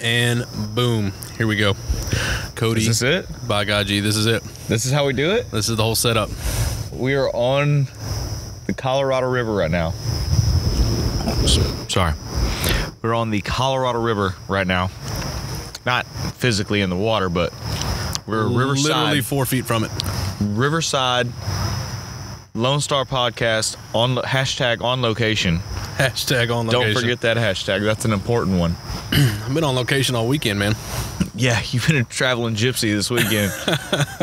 And boom, here we go. Cody. Is this it? By God, G, this is it. This is how we do it? This is the whole setup. We are on the Colorado River right now. Sorry. We're on the Colorado River right now. Not physically in the water, but we're riverside. Literally 4 feet from it. Riverside Lone Star Podcast on hashtag on location. Hashtag on location. Don't forget that hashtag. That's an important one. I've been on location all weekend, man. Yeah, you've been a traveling gypsy this weekend.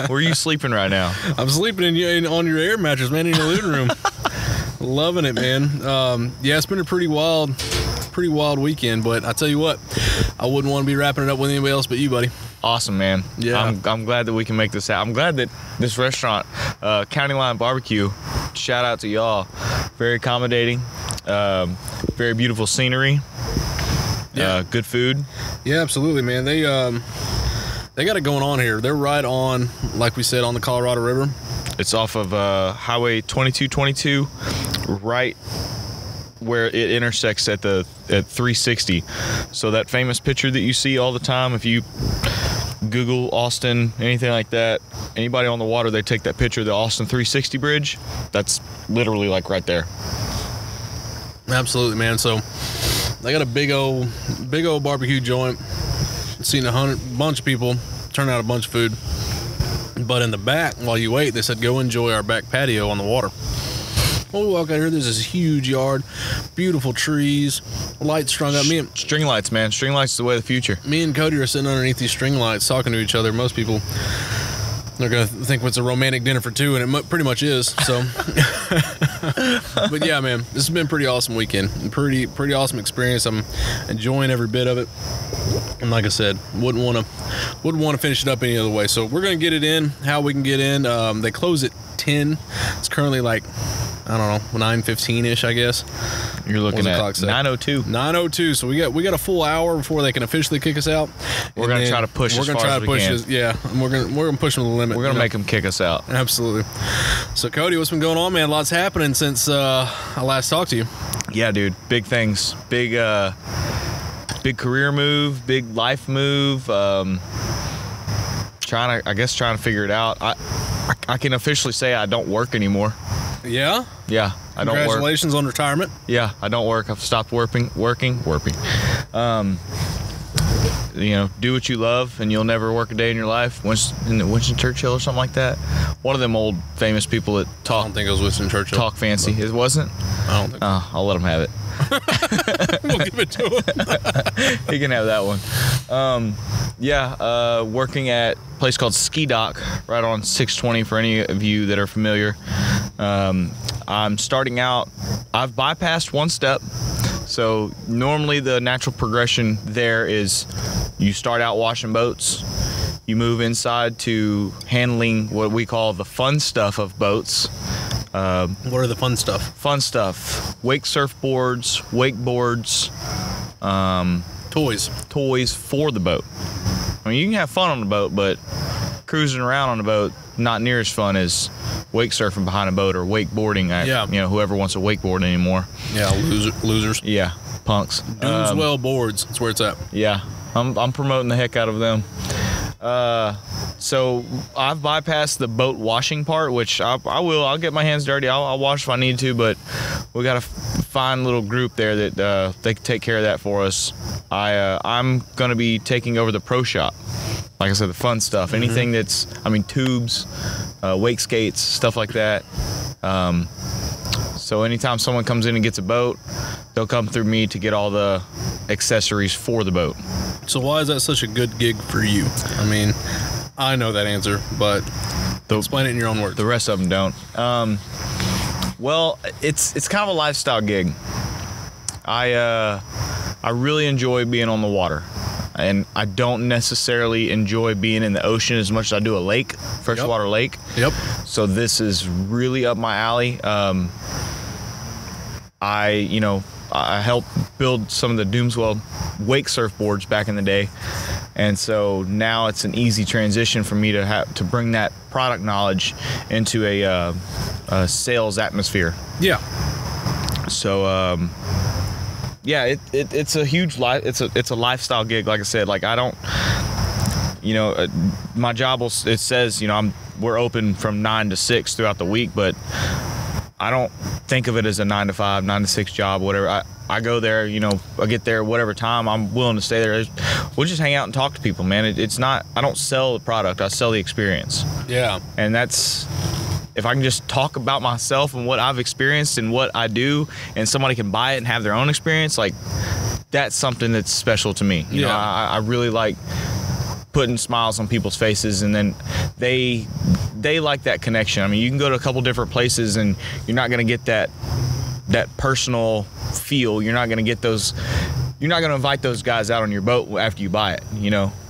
Where are you sleeping right now? I'm sleeping on your air mattress, man, in your living room. Loving it, man. Yeah, it's been a pretty wild weekend, but I tell you what, I wouldn't want to be wrapping it up with anybody else but you, buddy. Awesome, man. Yeah. I'm glad that we can make this happen. I'm glad that this restaurant, County Line Barbecue, shout out to y'all. Very accommodating. Very beautiful scenery. Yeah. Good food. Yeah, absolutely, man. They got it going on here. They're right on, like we said, on the Colorado River. It's off of Highway 2222, right where it intersects at 360. So that famous picture that you see all the time, if you Google Austin, anything like that, anybody on the water, they take that picture of the Austin 360 bridge. That's literally like right there. Absolutely, man. So they got a big old barbecue joint. Seen a bunch of people, turned out a bunch of food. But in the back, while you wait, they said go enjoy our back patio on the water. Well, we walk out here, there's this huge yard, beautiful trees, lights strung up. String lights, man. String lights is the way of the future. Me and Cody are sitting underneath these string lights talking to each other. Most people, they're going to think it's a romantic dinner for two, and it pretty much is. So, but yeah, man, this has been a pretty awesome weekend. Pretty awesome experience. I'm enjoying every bit of it. And like I said, wouldn't want to finish it up any other way. So we're going to get it in, how we can get in. They close at 10. It's currently like, I don't know, 9:15-ish, I guess. You're looking at 9:02. 9:02. So we got a full hour before they can officially kick us out. We're going to try to push as far as we can. Yeah, we're going to push them to the limit. We're going to make them kick us out. Absolutely. So Cody, what's been going on, man? Lots happening since I last talked to you. Yeah, dude. Big things. Big career move. Big life move. Trying to figure it out. I can officially say I don't work anymore. Yeah? Yeah, I don't work. Congratulations on retirement. Yeah, I don't work. I've stopped working. Do what you love, and you'll never work a day in your life. Winston Churchill or something like that. One of them old famous people that talk. I don't think it was Winston Churchill. Talk fancy. It wasn't? I don't think so. I'll let him have it. We'll give it to him. He can have that one. Working at a place called Ski Dock right on 620 for any of you that are familiar. I'm starting out. I've bypassed one step. So normally the natural progression there is you start out washing boats. You move inside to handling what we call the fun stuff of boats. What are the fun stuff? Fun stuff. Wake surfboards, wakeboards, toys for the boat. I mean, you can have fun on the boat, but cruising around on the boat, not near as fun as wake surfing behind a boat or wakeboarding. Whoever wants to wakeboard anymore. Yeah, losers. Yeah, punks. Dooneswell boards. That's where it's at. Yeah, I'm promoting the heck out of them. So I've bypassed the boat washing part, which I will. I'll get my hands dirty. I'll wash if I need to, but we got a fine little group there that they can take care of that for us. I'm going to be taking over the pro shop. Like I said, the fun stuff. Mm-hmm. Anything that's, tubes, wake skates, stuff like that. So anytime someone comes in and gets a boat, they'll come through me to get all the accessories for the boat. So why is that such a good gig for you? I know that answer, but explain it in your own words. The rest of them don't. Well, it's kind of a lifestyle gig. I really enjoy being on the water, and I don't necessarily enjoy being in the ocean as much as I do a lake, freshwater lake. Yep. So this is really up my alley. I helped build some of the Doomswell wake surfboards back in the day, and so now it's an easy transition for me to bring that product knowledge into a sales atmosphere. Yeah. So yeah, it's a huge life. It's a lifestyle gig. Like I said, like I don't, my job it says, we're open from 9 to 6 throughout the week, but I don't think of it as a 9 to 5, 9 to 6 job, whatever. I go there, I get there whatever time I'm willing to stay there. We'll just hang out and talk to people, man. It's not, I don't sell the product, I sell the experience. Yeah. And that's, if I can just talk about myself and what I've experienced and what I do, and somebody can buy it and have their own experience, like that's something that's special to me. You know, I really like putting smiles on people's faces, and then they like that connection. I mean, you can go to a couple different places and you're not going to get that personal feel. You're not going to get those, you're not going to invite those guys out on your boat after you buy it.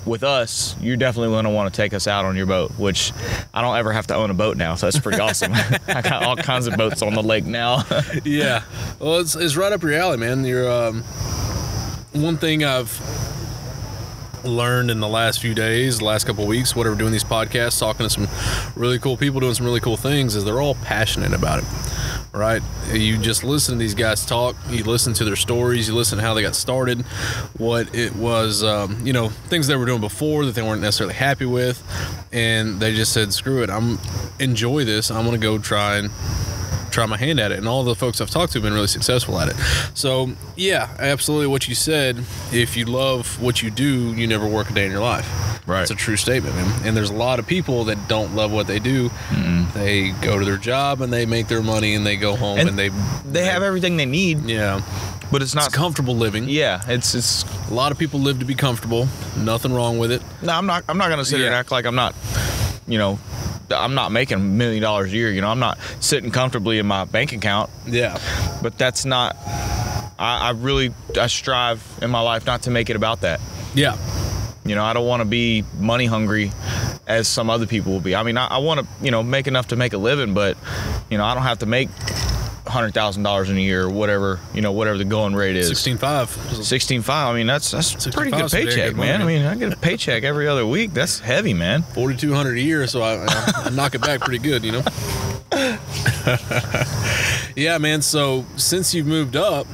With us, you're definitely going to want to take us out on your boat, which I don't ever have to own a boat now, so that's pretty awesome. I got all kinds of boats on the lake now. Yeah. Well, it's right up your alley, man. You're one thing I've learned in the last few days, the last couple of weeks, whatever, doing these podcasts, talking to some really cool people doing some really cool things, is they're all passionate about it. Right? You just listen to these guys talk, you listen to their stories, you listen to how they got started, what it was, things they were doing before that they weren't necessarily happy with, and they just said, screw it, enjoy this, I'm going to go try my hand at it. And all the folks I've talked to have been really successful at it. So yeah, absolutely what you said, if you love what you do, you never work a day in your life. Right. It's a true statement, man. And there's a lot of people that don't love what they do. Mm-mm. They go to their job and they make their money and they go home and they have everything they need. Yeah. But it's not comfortable living. Yeah, it's a lot of people live to be comfortable. Nothing wrong with it. No, I'm not going to sit here and act like I'm not, I'm not making $1 million a year. I'm not sitting comfortably in my bank account. Yeah. But that's not, I strive in my life not to make it about that. Yeah. I don't want to be money hungry as some other people will be. I mean, I want to, make enough to make a living, but, I don't have to make $100,000 in a year or whatever, whatever the going rate is. 16.5. I mean, that's a pretty good paycheck, man. I mean, I get a paycheck every other week. That's heavy, man. $4,200 a year, so I knock it back pretty good, Yeah, man. So since you've moved up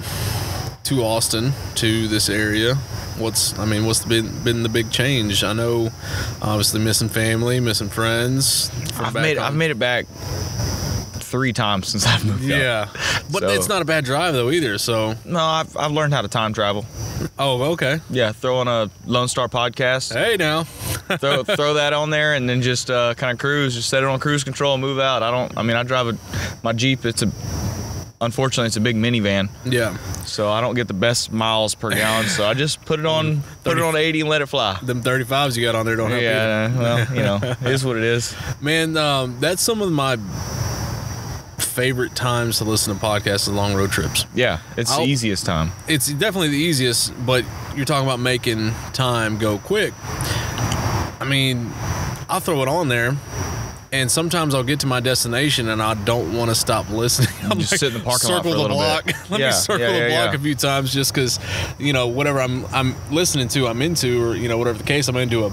to Austin, to this area, what's been the big change? I know, obviously, missing family, missing friends. I've made it back 3 times since I've moved up. Yeah, but it's not a bad drive though either. So no, I've learned how to time travel. Oh, okay. Yeah, throw on a Lone Star podcast. Hey, now. throw that on there and then just kind of cruise. Just set it on cruise control and move out. I drive my Jeep. Unfortunately, it's a big minivan. Yeah. So I don't get the best miles per gallon. So I just put it on 80 and let it fly. Them 35s you got on there don't help. Yeah. Well, it is what it is. Man, that's some of my favorite times to listen to podcasts and long road trips. Yeah, it's the easiest time. It's definitely the easiest, but you're talking about making time go quick. I mean, I'll throw it on there, and sometimes I'll get to my destination and I don't want to stop listening. I'm just sit in the parking lot for a little bit. Let me circle the block a few times just because, whatever I'm listening to, I'm into, or, whatever the case, I'm into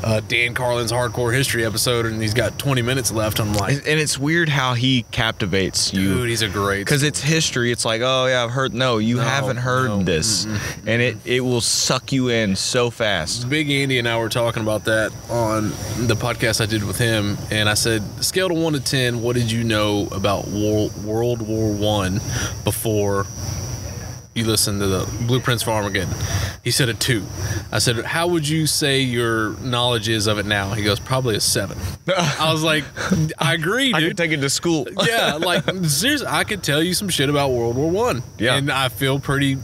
a Dan Carlin's Hardcore History episode and he's got 20 minutes left. I'm like... And it's weird how he captivates you. Dude, he's a great... Because it's history. It's like, oh, yeah, I've heard... No, you haven't heard this. Mm-mm. And it will suck you in so fast. Big Andy and I were talking about that on the podcast I did with him, and I said, scale to 1 to 10, what did you know about World War I before you listened to the Blueprints for Armageddon? He said a 2. I said, how would you say your knowledge is of it now? He goes, probably a 7. I was like, I agree, dude. I could take it to school. Yeah, like, seriously, I could tell you some shit about World War I. Yeah. And I feel pretty...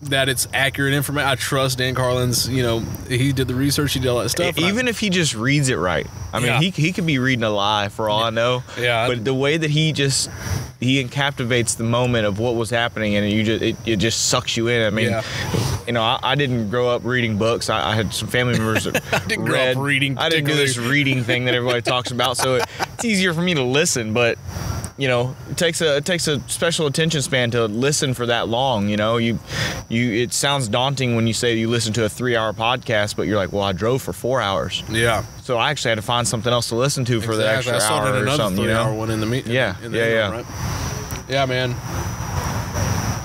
that it's accurate information. I trust Dan Carlin's, he did the research, he did all that stuff. Even if he just reads it right. I mean, he could be reading a lie for all I know. Yeah. But the way that he encaptivates the moment of what was happening, and it just sucks you in. I mean, I didn't grow up reading books. I had some family members that I didn't grow up reading. I didn't do this reading thing that everybody talks about, so it's easier for me to listen, but it takes a special attention span to listen for that long. It sounds daunting when you say you listen to a 3-hour podcast, but you're like, well, I drove for 4 hours. Yeah. So I actually had to find something else to listen to for the extra hour or something. Hour one in the meeting. Yeah. Right? Yeah, man.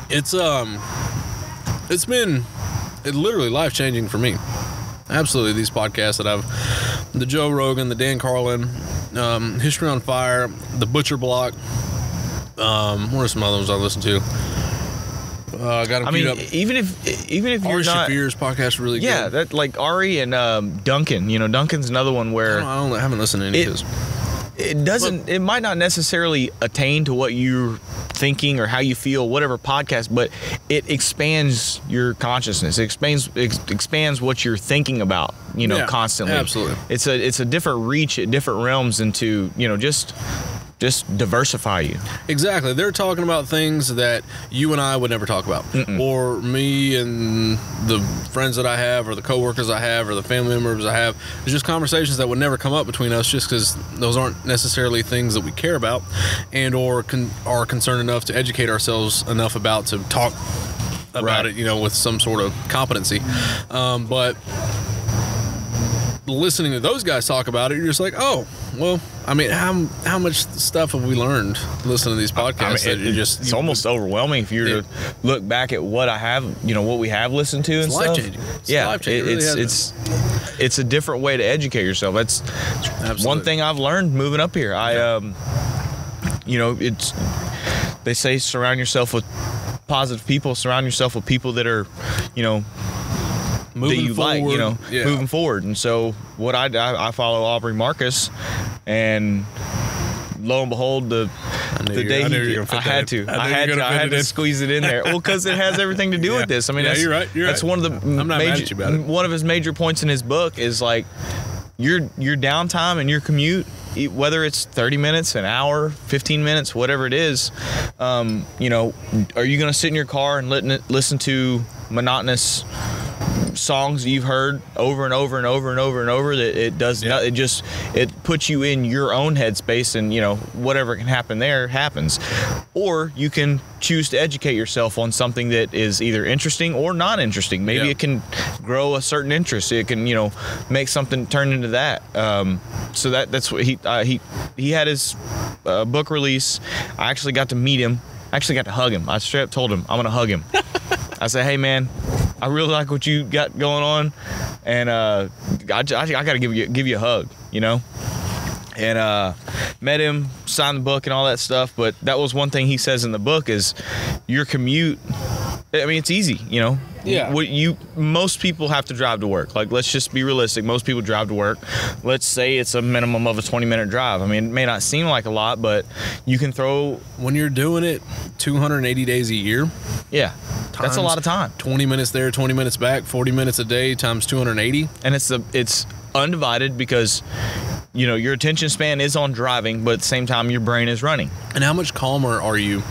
It's it's been literally life-changing for me. Absolutely, these podcasts that the Joe Rogan, the Dan Carlin, History on Fire, the Butcher Block. What are some other ones I listen to? Got them queued up. even if you're Ari not, Shaffir's podcast is really good. yeah, that like Ari and Duncan. You know, Duncan's another one where I haven't listened to any of his. it doesn't. It might not necessarily attain to what you're thinking or how you feel, whatever podcast, but it expands your consciousness. It expands what you're thinking about. You know, constantly. Absolutely. It's a different reach at different realms into, you know, just diversify you. Exactly. They're talking about things that you and I would never talk about. Or me and the friends that I have, or the coworkers I have, or the family members I have. It's just conversations that would never come up between us just because those aren't necessarily things that we care about and or are concerned enough to educate ourselves enough about to talk about it, you know, with some sort of competency. But listening to those guys talk about it, you're just like, oh, well, I mean, how much stuff have we learned listening to these podcasts? It's almost overwhelming if you were to look back at what I have, you know, what we have listened to and stuff. Life-changing. It's a different way to educate yourself. That's one thing I've learned moving up here. You know, they say surround yourself with positive people, surround yourself with people that are, you know, moving forward. And so what I follow Aubrey Marcus, and lo and behold, I had to squeeze it in there. Well, because it has everything to do with this. I mean, you're right. That's one of the I'm not mad at you about it. One of his major points in his book is like your downtime and your commute, whether it's 30 minutes, an hour, 15 minutes, whatever it is, you know, are you going to sit in your car and listen to monotonous songs you've heard over and over and over and over and over that it does not, it puts you in your own headspace, and you know, whatever can happen there happens. Or you can choose to educate yourself on something that is either interesting or not interesting. Maybe it can grow a certain interest. It can, you know, make something turn into that. So that's what he had his book release. I actually got to meet him. I actually got to hug him. I straight up told him I'm gonna hug him. I said, hey man, I really like what you got going on, and I gotta give you a hug, you know. And met him, signed the book and all that stuff. But that was one thing he says in the book is your commute. I mean, it's easy, you know. Yeah. Most people have to drive to work. Like, let's just be realistic. Most people drive to work. Let's say it's a minimum of a 20-minute drive. I mean, it may not seem like a lot, but you can throw. When you're doing it 280 days a year. Yeah. That's a lot of time. 20 minutes there, 20 minutes back, 40 minutes a day times 280. And it's undivided because, you know, your attention span is on driving, but at the same time your brain is running. And how much calmer are you?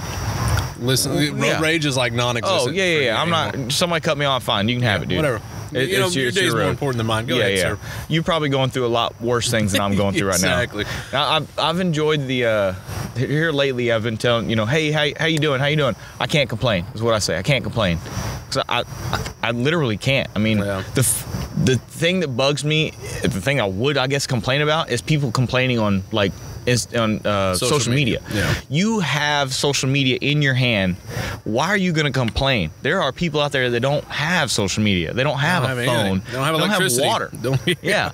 Listen, road rage is like non-existent. Oh, yeah. I'm not. Somebody cut me off, fine. You can have it, dude. Whatever. Your day's more important than mine. Go ahead, sir. You're probably going through a lot worse things than I'm going through right now. Exactly. I've enjoyed the here lately. I've been telling, you know, hey, how you doing? How you doing? I can't complain. Is what I say. I can't complain. So I literally can't. I mean, the thing that bugs me, the thing I would, I guess, complain about is people complaining on like. Is on social media. Yeah. You have social media in your hand. Why are you going to complain? There are people out there that don't have social media. They don't have a phone. They don't have electricity. They don't have water. Yeah.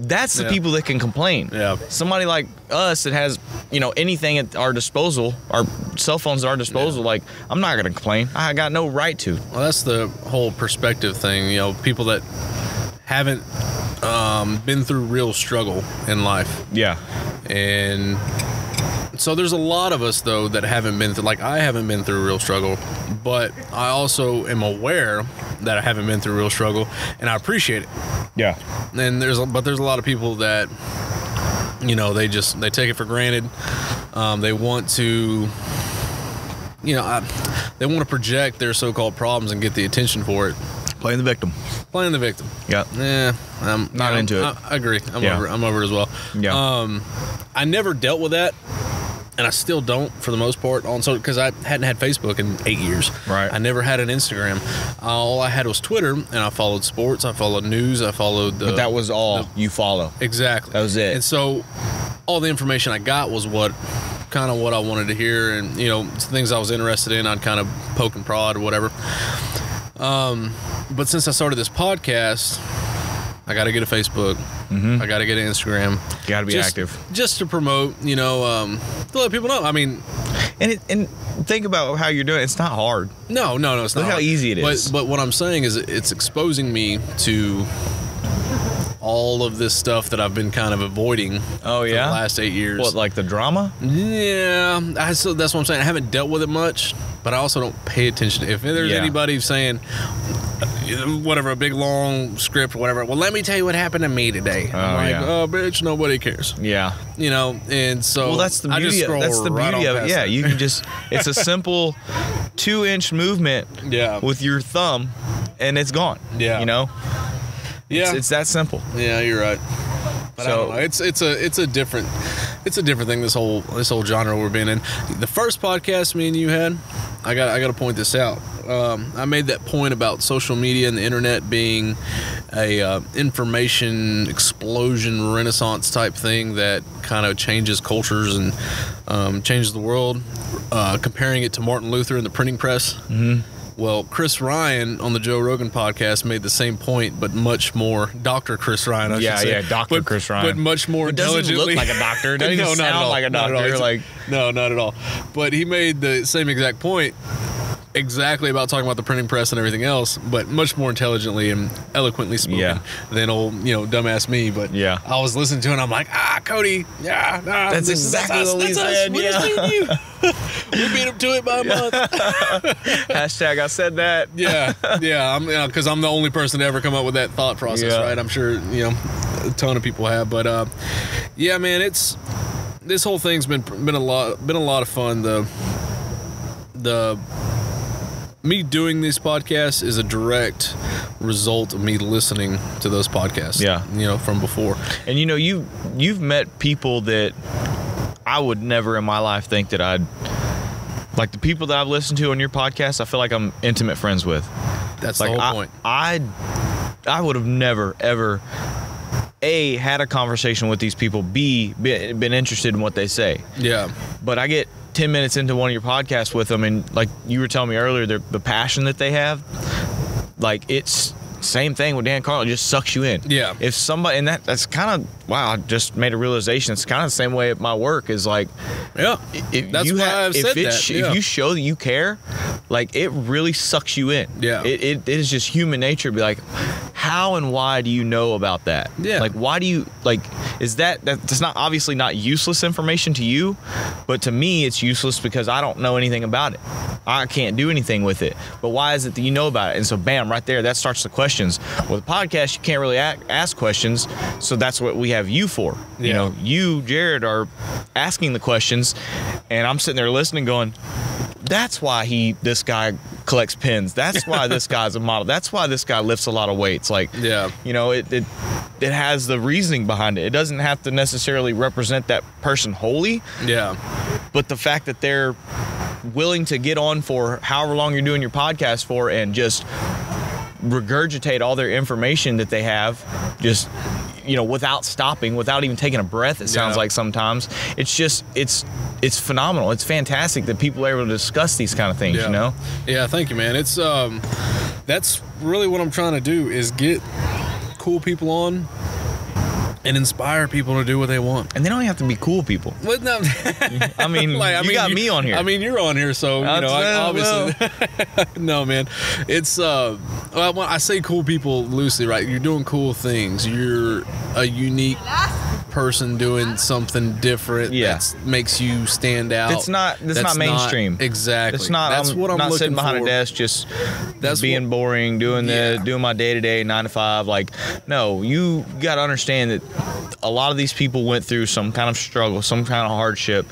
That's the people that can complain. Yeah. Somebody like us that has, you know, anything at our disposal, our cell phones at our disposal, like, I'm not going to complain. I got no right to. Well, that's the whole perspective thing. You know, people that haven't been through real struggle in life. Yeah. And so there's a lot of us, though, that haven't been through, like, I haven't been through real struggle, but I also am aware that I haven't been through real struggle, and I appreciate it. Yeah. And there's a lot of people that, you know, they take it for granted. They want to, you know, they want to project their so-called problems and get the attention for it. Playing the victim. Yeah. I'm not into it. I agree. I'm over it as well. Yeah. I never dealt with that, and I still don't for the most part. Because I hadn't had Facebook in 8 years. Right. I never had an Instagram. All I had was Twitter, and I followed sports. I followed news. I followed. But that was all you follow. Exactly. That was it. And so, all the information I got was what I wanted to hear, and you know, things I was interested in. I'd kind of poke and prod or whatever. But since I started this podcast, I got to get a Facebook. I got to get an Instagram. Got to be active. Just to promote, to let people know. I mean, and think about how you're doing it. It's not hard. No, it's not. Look how easy it is. But what I'm saying is it's exposing me to all of this stuff that I've been kind of avoiding for the last 8 years. What, like the drama? Yeah, that's what I'm saying. I haven't dealt with it much, but I also don't pay attention. If there's anybody saying whatever, a big long script or whatever, well, let me tell you what happened to me today. I'm like, oh, bitch, nobody cares. Yeah. And so that's the beauty of it. Yeah, you can just, it's a simple 2-inch movement with your thumb, and it's gone. Yeah. Yeah, it's that simple. Yeah, you're right. But I don't know. It's a different thing. This whole genre we're being in. The first podcast me and you had, I got to point this out. I made that point about social media and the internet being a information explosion renaissance type thing that kind of changes cultures and changes the world. Comparing it to Martin Luther and the printing press. Mm-hmm. Well, Chris Ryan on the Joe Rogan podcast made the same point, but much more. Dr. Chris Ryan, I should say. Yeah, Dr. Chris Ryan. But much more intelligently. Doesn't look like a doctor. Doesn't even sound like a doctor. No, not at all. But he made the same exact point, exactly about talking about the printing press and everything else, but much more intelligently and eloquently spoken than old, dumbass me. But I was listening to it and I'm like, Cody, that's exactly what we said. We beat him to it by a month. Hashtag I said that. Because I'm the only person to ever come up with that thought process, right? I'm sure a ton of people have, but man, this whole thing's been a lot of fun. The me doing these podcasts is a direct result of me listening to those podcasts. From before. And you've met people that I would never in my life think that I'd like. The people that I've listened to on your podcast, I feel like I'm intimate friends with. That's the whole point. I would have never ever A, had a conversation with these people, B, been interested in what they say. Yeah. But I get 10 minutes into one of your podcasts with them, and like you were telling me earlier, the passion that they have, like it's same thing with Dan Carlin, it just sucks you in. Yeah. If somebody, and that's kind of, wow, I just made a realization. It's kind of the same way at my work is like, if you show that you care, like it really sucks you in. Yeah. It is just human nature to be like, how and why do you know about that? Yeah. Like, why do you, like, is that's not obviously not useless information to you, but to me it's useless because I don't know anything about it. I can't do anything with it. But why is it that you know about it? And so bam, right there, that starts the questions. With a podcast, you can't really ask questions, so that's what we have you for. Yeah. You, Jared, are asking the questions, and I'm sitting there listening going, that's why this guy collects pins. That's why this guy's a model. That's why this guy lifts a lot of weights. Like, it has the reasoning behind it. It doesn't have to necessarily represent that person wholly. Yeah. But the fact that they're willing to get on for however long you're doing your podcast for and just regurgitate all their information that they have, just without stopping, without even taking a breath, it sounds like sometimes. It's just it's phenomenal. It's fantastic that people are able to discuss these kind of things. Yeah, thank you, man. It's that's really what I'm trying to do, is get cool people on and inspire people to do what they want. And they don't have to be cool people. Well, no. I mean, you got me on here. I mean, you're on here, so obviously. No, man. It's well, I say cool people loosely, right? You're doing cool things. You're a unique person doing something different that makes you stand out. It's not mainstream. Exactly. It's not. That's what I'm not sitting behind a desk just being boring, doing my day-to-day 9 to 5. Like, no, you got to understand that a lot of these people went through some kind of struggle, some kind of hardship,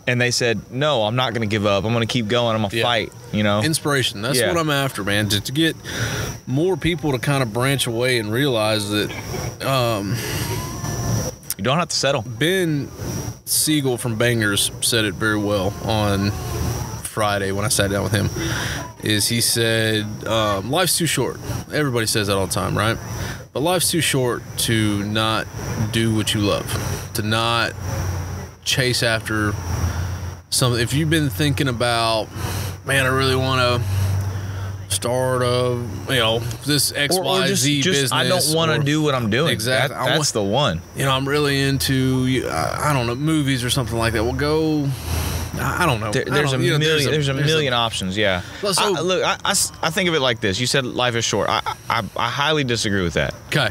and they said, no, I'm not going to give up. I'm going to keep going. I'm going to fight. Inspiration. That's what I'm after, man. To get more people to kind of branch away and realize that you don't have to settle. Ben Siegel from Bangers said it very well on Friday when I sat down with him. He said, life's too short. Everybody says that all the time, right? But life's too short to not do what you love, to not chase after something. If you've been thinking about, man, I really want to start this XYZ business. I don't want to do what I'm doing. Exactly. That's the one. I'm really into, I don't know, movies or something like that. We'll go. I don't know. There's a million options. Yeah. So, I think of it like this. You said life is short. I highly disagree with that. Okay.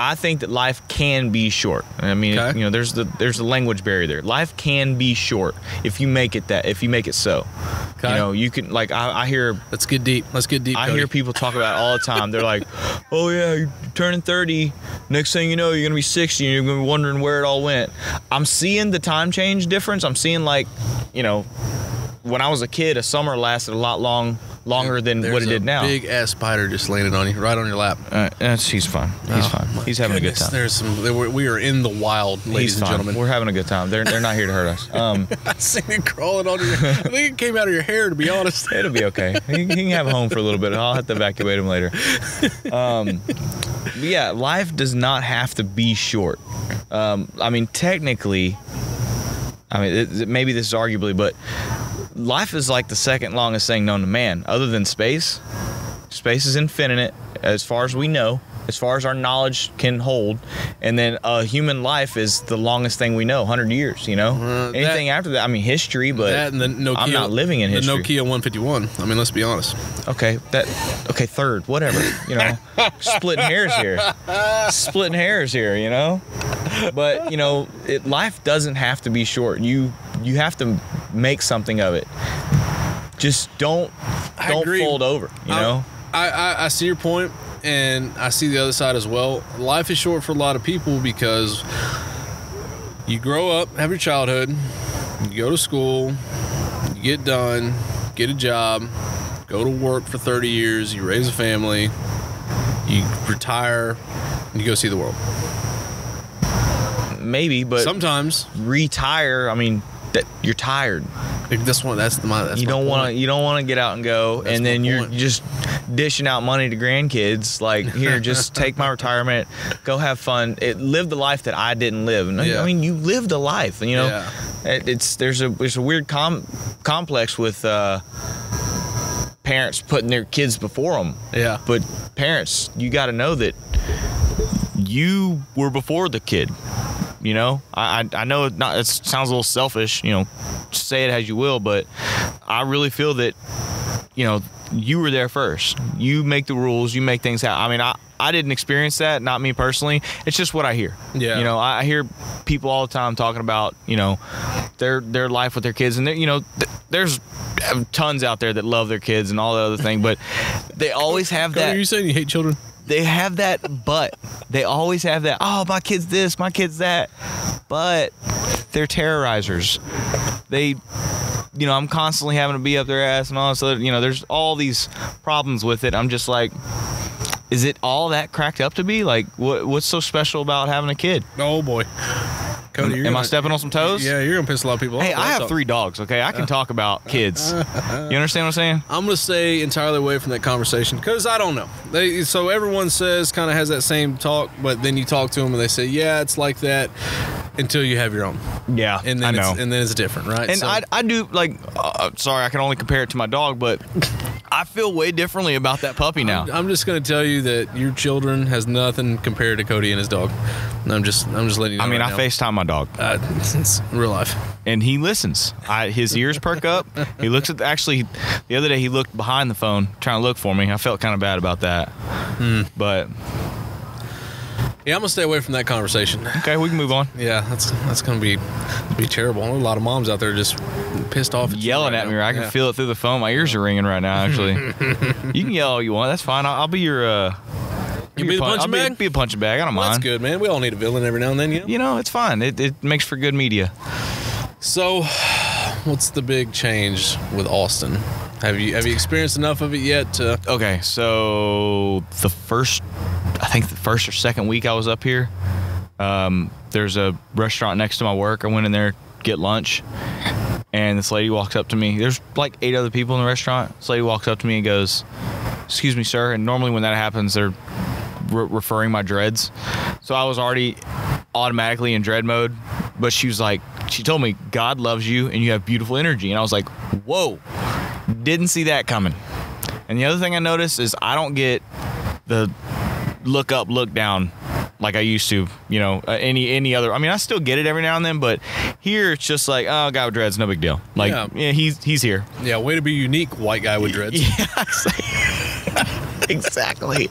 I think that life can be short. I mean, okay. There's the language barrier there. Life can be short if you make it so. Okay. You can, like, I hear. Let's get deep. Cody. I hear people talk about it all the time. They're like, oh yeah, you're turning 30. Next thing you know, you're gonna be 60 and you're gonna be wondering where it all went. I'm seeing the time change difference. I'm seeing, like, when I was a kid, a summer lasted a lot longer than what it did now. Big ass spider just landed on you, right on your lap. He's fine. He's fine. He's having a good time. We are in the wild, ladies and gentlemen. We're having a good time. They're not here to hurt us. I seen it crawling on your. I think it came out of your hair, to be honest. It'll be okay. He can have a home for a little bit. I'll have to evacuate him later. But yeah, life does not have to be short. I mean, technically, maybe this is arguably, but life is like the second longest thing known to man, other than space. Space is infinite, as far as we know, as far as our knowledge can hold. And then human life is the longest thing we know, 100 years, Anything after that, history, but I'm not living in history. The Nokia 151. Let's be honest. Okay, third, whatever, Splitting hairs here, But, life doesn't have to be short. You have to make something of it. Just don't fold over, I see your point, and I see the other side as well. Life is short for a lot of people because you grow up, have your childhood, you go to school, you get done, get a job, go to work for 30 years, you raise a family, you retire, and you go see the world. Maybe, but sometimes retire. That you're tired. You don't want to get out and go, and then you're just dishing out money to grandkids. Like, here, just take my retirement, go have fun. Live the life that I didn't live. And you lived a life. There's a weird complex with parents putting their kids before them. Yeah. But parents, you got to know that you were before the kid. I know it sounds a little selfish, say it as you will, but I really feel that, you were there first. You make the rules, you make things happen. I didn't experience that, not me personally. It's just what I hear. Yeah. I hear people all the time talking about, their life with their kids, and there's tons out there that love their kids and all that other thing, but they always have that. Are you saying you hate children? They have that, but they always have that, oh, my kid's this, my kid's that, but they're terrorizers. I'm constantly having to be up their ass and all this other, there's all these problems with it. I'm just like, is it all that cracked up to be? Like, what's so special about having a kid? Oh, boy. Cody, am I stepping on some toes? Yeah, you're going to piss a lot of people off. Hey, I have 3 dogs, okay? I can talk about kids. You understand what I'm saying? I'm going to stay entirely away from that conversation because I don't know. So everyone kind of has that same talk, but then you talk to them and they say, yeah, it's like that until you have your own. Yeah, and then I know. And then it's different, right? And so, I do, sorry, I can only compare it to my dog, but I feel way differently about that puppy now. I'm just going to tell you that your children has nothing compared to Cody and his dog. I'm just letting you know. I FaceTime my dog. It's real life. And he listens. His ears perk up. He looks at actually the other day he looked behind the phone trying to look for me. I felt kind of bad about that. But yeah, I'm gonna stay away from that conversation. Okay, we can move on. Yeah, that's gonna be terrible. A lot of moms out there just pissed off at yelling at me. I can feel it through the phone. My ears are ringing right now. Actually, you can yell all you want. That's fine. I'll be your. You be the punching bag? Be a punching bag. I don't mind. That's good, man. We all need a villain every now and then, it's fine. It makes for good media. So, what's the big change with Austin? Have you experienced enough of it yet? Okay, so the first or second week I was up here, there's a restaurant next to my work. I went in there to get lunch, and this lady walks up to me. There's like 8 other people in the restaurant. This lady walks up to me and goes, "Excuse me, sir." And normally when that happens, they're referring my dreads. So I was already automatically in dread mode. But she told me, "God loves you and you have beautiful energy." And I was like, whoa, didn't see that coming. And the other thing I noticed is I don't get the look up, look down like I used to, you know, any other. I mean, I still get it every now and then, but here it's just like, oh, guy with dreads, no big deal. Like, yeah, he's here. Yeah, way to be unique, white guy with dreads. Yeah, exactly.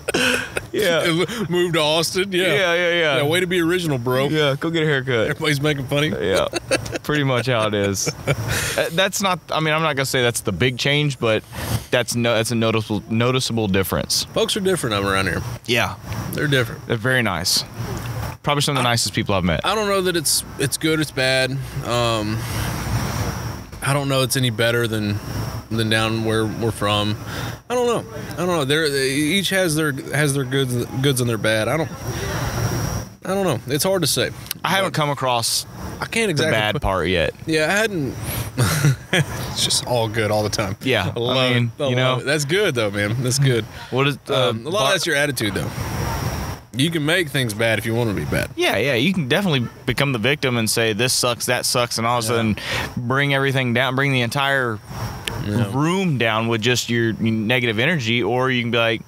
Yeah. Moved to Austin. Yeah. Yeah. Way to be original, bro. Yeah, go get a haircut. Everybody's making funny. Yeah, pretty much how it is. That's not. I mean, I'm not gonna say that's the big change, but that's a noticeable difference. Folks are different around here. Yeah, they're different. They're very nice. Probably some of the nicest people I've met. I don't know that it's good, it's bad. I don't know it's any better than down where we're from. I don't know. They each has their goods and their bad. I don't know. It's hard to say. I haven't come across I can't exactly the bad part yet. Yeah, I hadn't. It's just all good all the time. Yeah, I mean, you know, that's good though, man. That's good. What is a lot of that's your attitude though. You can make things bad if you want to be bad. Yeah, you can definitely become the victim and say this sucks, that sucks, and all of a sudden bring everything down, bring the entire room down with just your negative energy, or you can be like,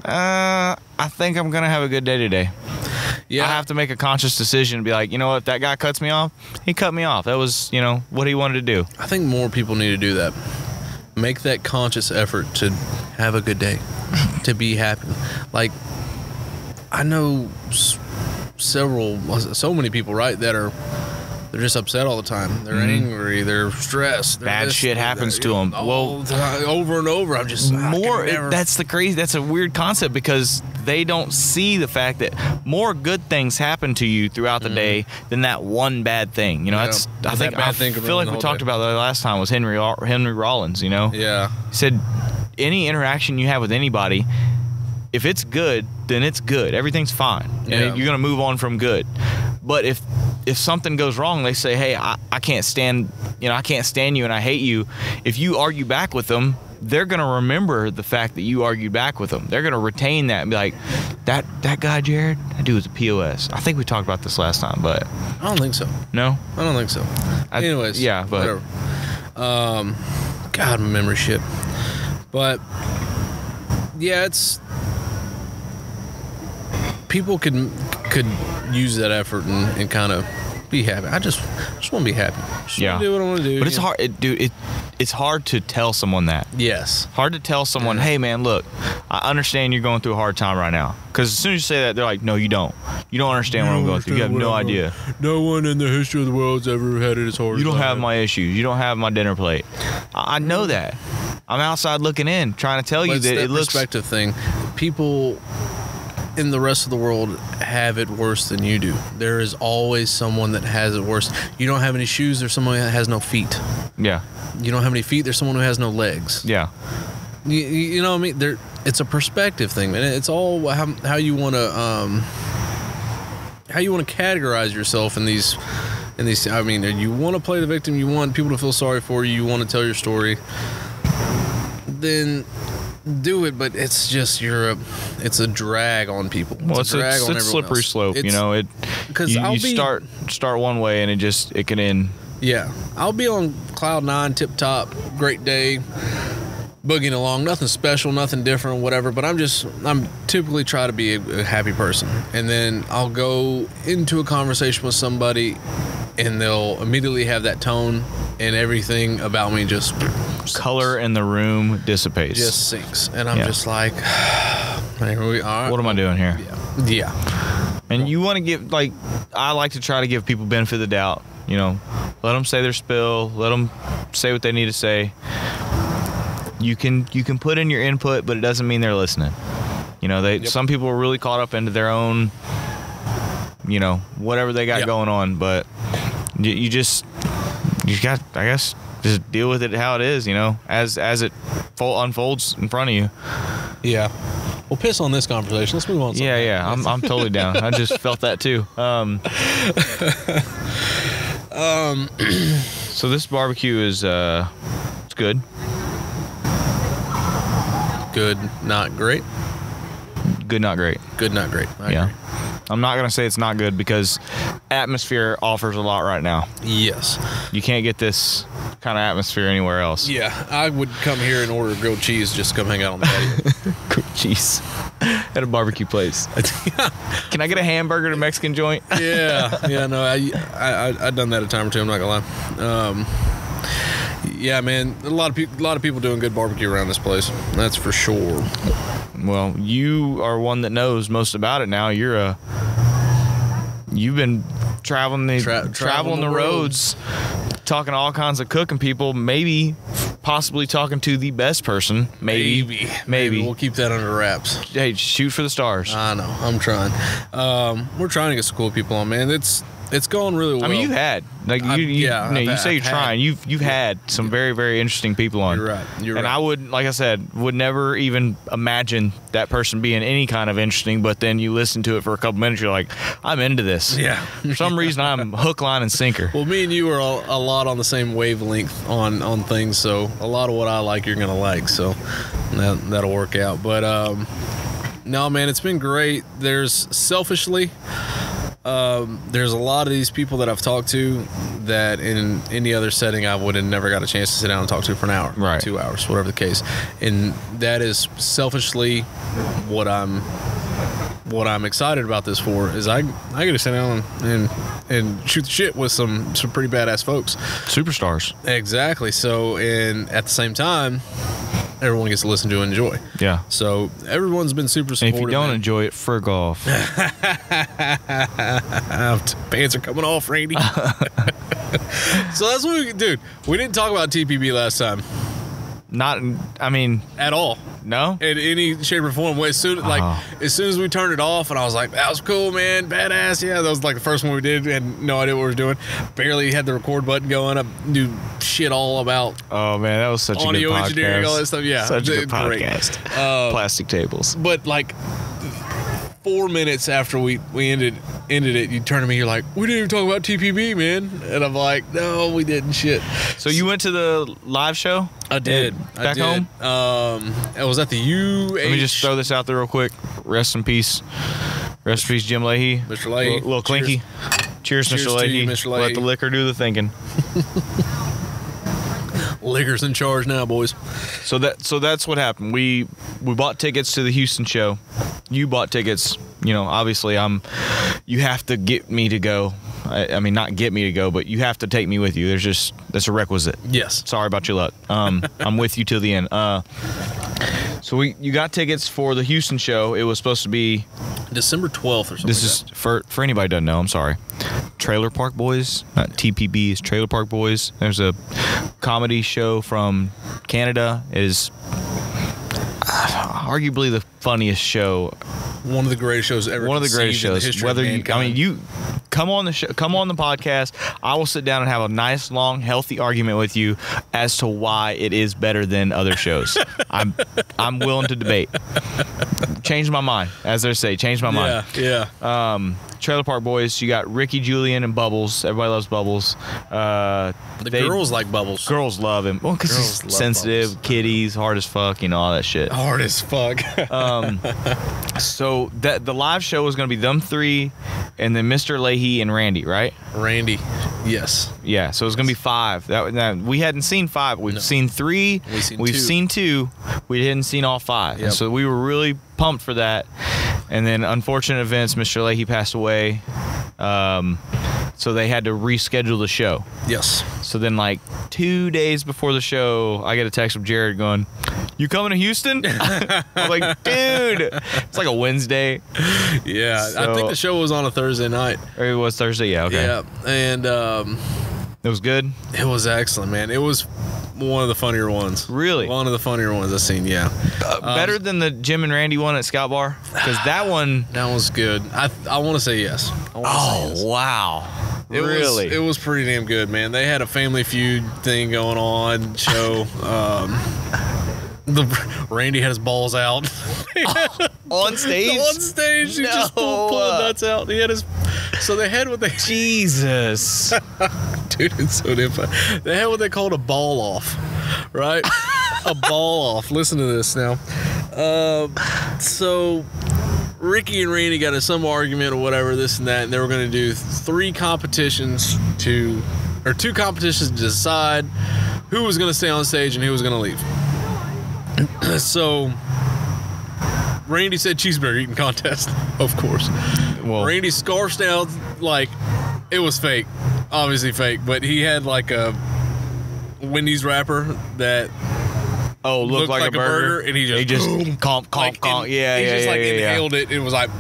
I think I'm gonna have a good day today. Yeah, I have to make a conscious decision and be like, you know what, if that guy cuts me off, he cut me off. That was, you know, what he wanted to do. I think more people need to do that. Make that conscious effort to have a good day, to be happy. Like, I know so many people, right, they're just upset all the time. They're angry. They're stressed. Bad shit happens to them. Well, over and over. I'm just That's the crazy. That's a weird concept because they don't see the fact that more good things happen to you throughout the day than that one bad thing. You know, that's I feel like we talked about that last time was Henry Rollins. You know, he said any interaction you have with anybody, if it's good, then it's good. Everything's fine, and you're gonna move on from good. But if something goes wrong, they say, hey, I can't stand you, and I hate you. If you argue back with them, they're going to remember the fact that you argued back with them. They're going to retain that and be like, that guy, Jared, that dude was a POS. I think we talked about this last time, but I don't think so. No? I don't think so. Anyways. Yeah, but. Whatever. God, my memory shit. But, yeah, it's. People could use that effort and kind of be happy. I just want to be happy. Just want to do what I want to do. But it's hard, it's hard to tell someone that. Yes. Hard to tell someone, hey man, look, I understand you're going through a hard time right now. Because as soon as you say that, they're like, no, you don't. You don't understand what I'm going through. You have no idea. No one in the history of the world's ever had it as hard. You don't have my issues. You don't have my dinner plate. I know that. I'm outside looking in, trying to tell you that it looks. Perspective thing. People in the rest of the world have it worse than you do. There is always someone that has it worse. You don't have any shoes, there's someone that has no feet. Yeah. You don't have any feet, there's someone who has no legs. Yeah. You know what I mean? It's a perspective thing, man. It's all how you want to categorize yourself in these. I mean, you want to play the victim, you want people to feel sorry for you, you want to tell your story. Then do it, but it's just it's a drag on people. It's a slippery slope, you know. Because you start one way and it can end. Yeah, I'll be on cloud 9, tip top, great day, boogieing along, nothing special, nothing different, whatever. But I'm typically try to be a happy person, and then I'll go into a conversation with somebody, and they'll immediately have that tone, and everything about me just. Color in the room dissipates. Just sinks. And I'm just like, here we are. What am I doing here? Yeah. And you want to give, like, I like to try to give people benefit of the doubt. You know, let them say their spill. Let them say what they need to say. You can put in your input, but it doesn't mean they're listening. You know, some people are really caught up into their own, you know, whatever they got going on. But you got, I guess, just deal with it how it is, you know, as it unfolds in front of you. Yeah. Well, piss on this conversation. Let's move on. Yeah. I'm totally down. I just felt that too. So this barbecue is it's good. Good, not great. Good, not great. Good, not great. I agree. I'm not going to say it's not good because atmosphere offers a lot right now. Yes. You can't get this kind of atmosphere anywhere else. Yeah, I would come here and order grilled cheese just to come hang out on the patio. Grilled cheese at a barbecue place. Can I get a hamburger at a Mexican joint? Yeah, no, I've done that a time or two. I'm not gonna lie. Yeah, man, a lot of people doing good barbecue around this place. That's for sure. Well, you are one that knows most about it now. You've been traveling the roads, talking to all kinds of cooking people, maybe possibly talking to the best person. Maybe. We'll keep that under wraps. Hey, shoot for the stars. I know. I'm trying. We're trying to get some cool people on, man. It's going really well. I mean, you've had you say you're trying. You've had some very, very interesting people on. You're right. And I would, like I said, would never even imagine that person being any kind of interesting. But then you listen to it for a couple minutes, you're like, I'm into this. Yeah. For some reason, I'm hook, line, and sinker. Well, me and you are a lot on the same wavelength on things, so a lot of what I like, you're gonna like. So that'll work out. But no, man, it's been great. There's a lot of these people that I've talked to that in any other setting I would have never got a chance to sit down and talk to for an hour, right, 2 hours, whatever the case. And that is selfishly what I'm excited about this for, is I get to sit down and shoot the shit with some pretty badass folks. Superstars. Exactly. So, and at the same time, everyone gets to listen to and enjoy. Yeah. So everyone's been super supportive. And if you don't enjoy it, frick off. Pants are coming off, Randy. So that's what dude. We didn't talk about TPB last time. At all. No? In any shape or form. As soon as we turned it off, and I was like, that was cool, man, badass. Yeah, that was like the first one we did, and no idea what we were doing. Barely had the record button going. I knew shit all about. Oh man, that was such a good podcast. Audio engineering, all that stuff. Yeah, such a good podcast. Plastic tables. But like 4 minutes after we ended it, you turn to me, you're like, we didn't even talk about TPB, man. And I'm like, no, we didn't. Shit. So you went to the live show? I did. Back home? I was at the UH. Let me just throw this out there real quick. Rest in peace. Rest in peace, Jim Leahy. Mr. Leahy. Little clinky. Cheers, Mr. Leahy. You, Mr. Leahy. Let the liquor do the thinking. Liquor's in charge now, boys. So that's what happened. We bought tickets to the Houston show. You bought tickets. Obviously you have to get me to go. I mean, not get me to go, but you have to take me with you. That's a requisite. Yes. Sorry about your luck. I'm with you till the end. So you got tickets for the Houston show. It was supposed to be December 12th or something. This is for anybody who doesn't know. I'm sorry. Trailer Park Boys, not TPB, is Trailer Park Boys. There's a comedy show from Canada. It is arguably the funniest show. One of the greatest shows ever. One of the greatest shows. Whether you come on the show, come on the podcast, I will sit down and have a nice, long, healthy argument with you as to why it is better than other shows. I'm willing to debate. Change my mind, as they say. Change my mind. Yeah. Trailer Park Boys. You got Ricky, Julian, and Bubbles. Everybody loves Bubbles. The girls like Bubbles. Girls love him. Well, because he's sensitive, Bubbles. Kitties, hard as fuck, all that shit. Hard as fuck. So the live show was going to be them three, and then Mr. Leahy and Randy, right? Randy, yes. Yeah, so it was going to be five. We hadn't seen five. We've seen three. We've seen two. We hadn't seen all five. Yep. So we were really pumped for that. And then unfortunate events, Mr. Leahy passed away. So they had to reschedule the show. Yes. So then, like 2 days before the show, I get a text from Jared going, "You coming to Houston?" I'm like, dude, it's like a Wednesday. Yeah, so, I think the show was on a Thursday night. Or it was Thursday, yeah, okay. Yeah, and it was good. It was excellent, man. It was one of the funnier ones. Really? One of the funnier ones I've seen, yeah. Better than the Jim and Randy one at Scout Bar? Because that one... That was good. I want to say yes. Wow. It was pretty damn good, man. They had a Family Feud thing going on, show. Randy had his balls out. On stage? On stage. He just pulled nuts out. He had his... So they had what they... Jesus. Dude, it's so damn fun. They had what they called a ball off, right? A ball off. Listen to this now. So Ricky and Randy got in some argument or whatever, this and that, and they were going to do two competitions to decide who was going to stay on stage and who was going to leave. So Randy said cheeseburger eating contest, of course. Well, Randy scarfed down like it was fake, obviously fake, but he had like a Wendy's wrapper that looked like a burger, and he just comp. Yeah, he just yeah. inhaled it. It was like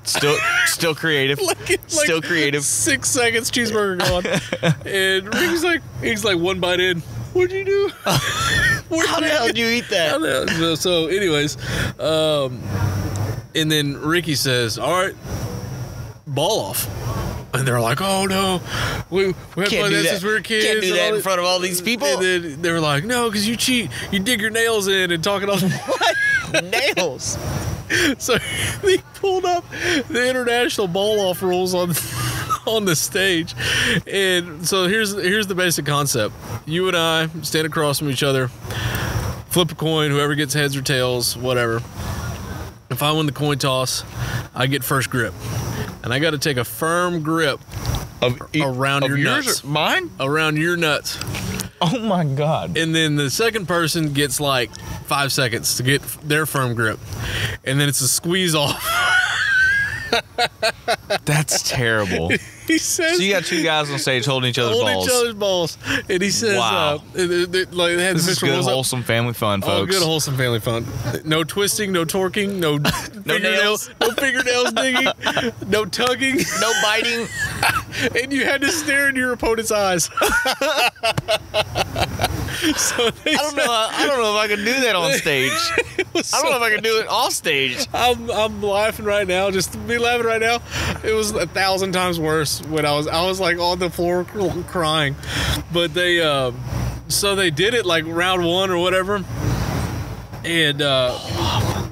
still creative, still creative. 6 seconds, cheeseburger gone, and he's like one bite in. What'd you do? How the hell did you eat that? So, anyways, and then Ricky says, "All right, ball off." And they're like, "Oh no, we have played this since we were kids. Can't do that in front of all these people." And then they were like, "No, because you cheat. You dig your nails in and talking all what nails." So they pulled up the international ball off rules on the stage, and so here's the basic concept. You and I stand across from each other, flip a coin. Whoever gets heads or tails, whatever. If I win the coin toss, I get first grip. And I got to take a firm grip around your nuts. Mine? Around your nuts. Oh, my God. And then the second person gets like 5 seconds to get their firm grip. And then it's a squeeze off. That's terrible. He says, so you got two guys on stage holding each other's balls. And he says, wow. This is good, wholesome family fun, folks. Good, wholesome family fun. No twisting, no torquing, no nails. No fingernails digging, no tugging. No biting. And you had to stare into your opponent's eyes. So I don't know if I can do that on stage. I don't know if I can do it off stage. I'm laughing right now. Just to be laughing right now. It was 1,000 times worse when I was like on the floor crying. But they so they did it like round one or whatever. And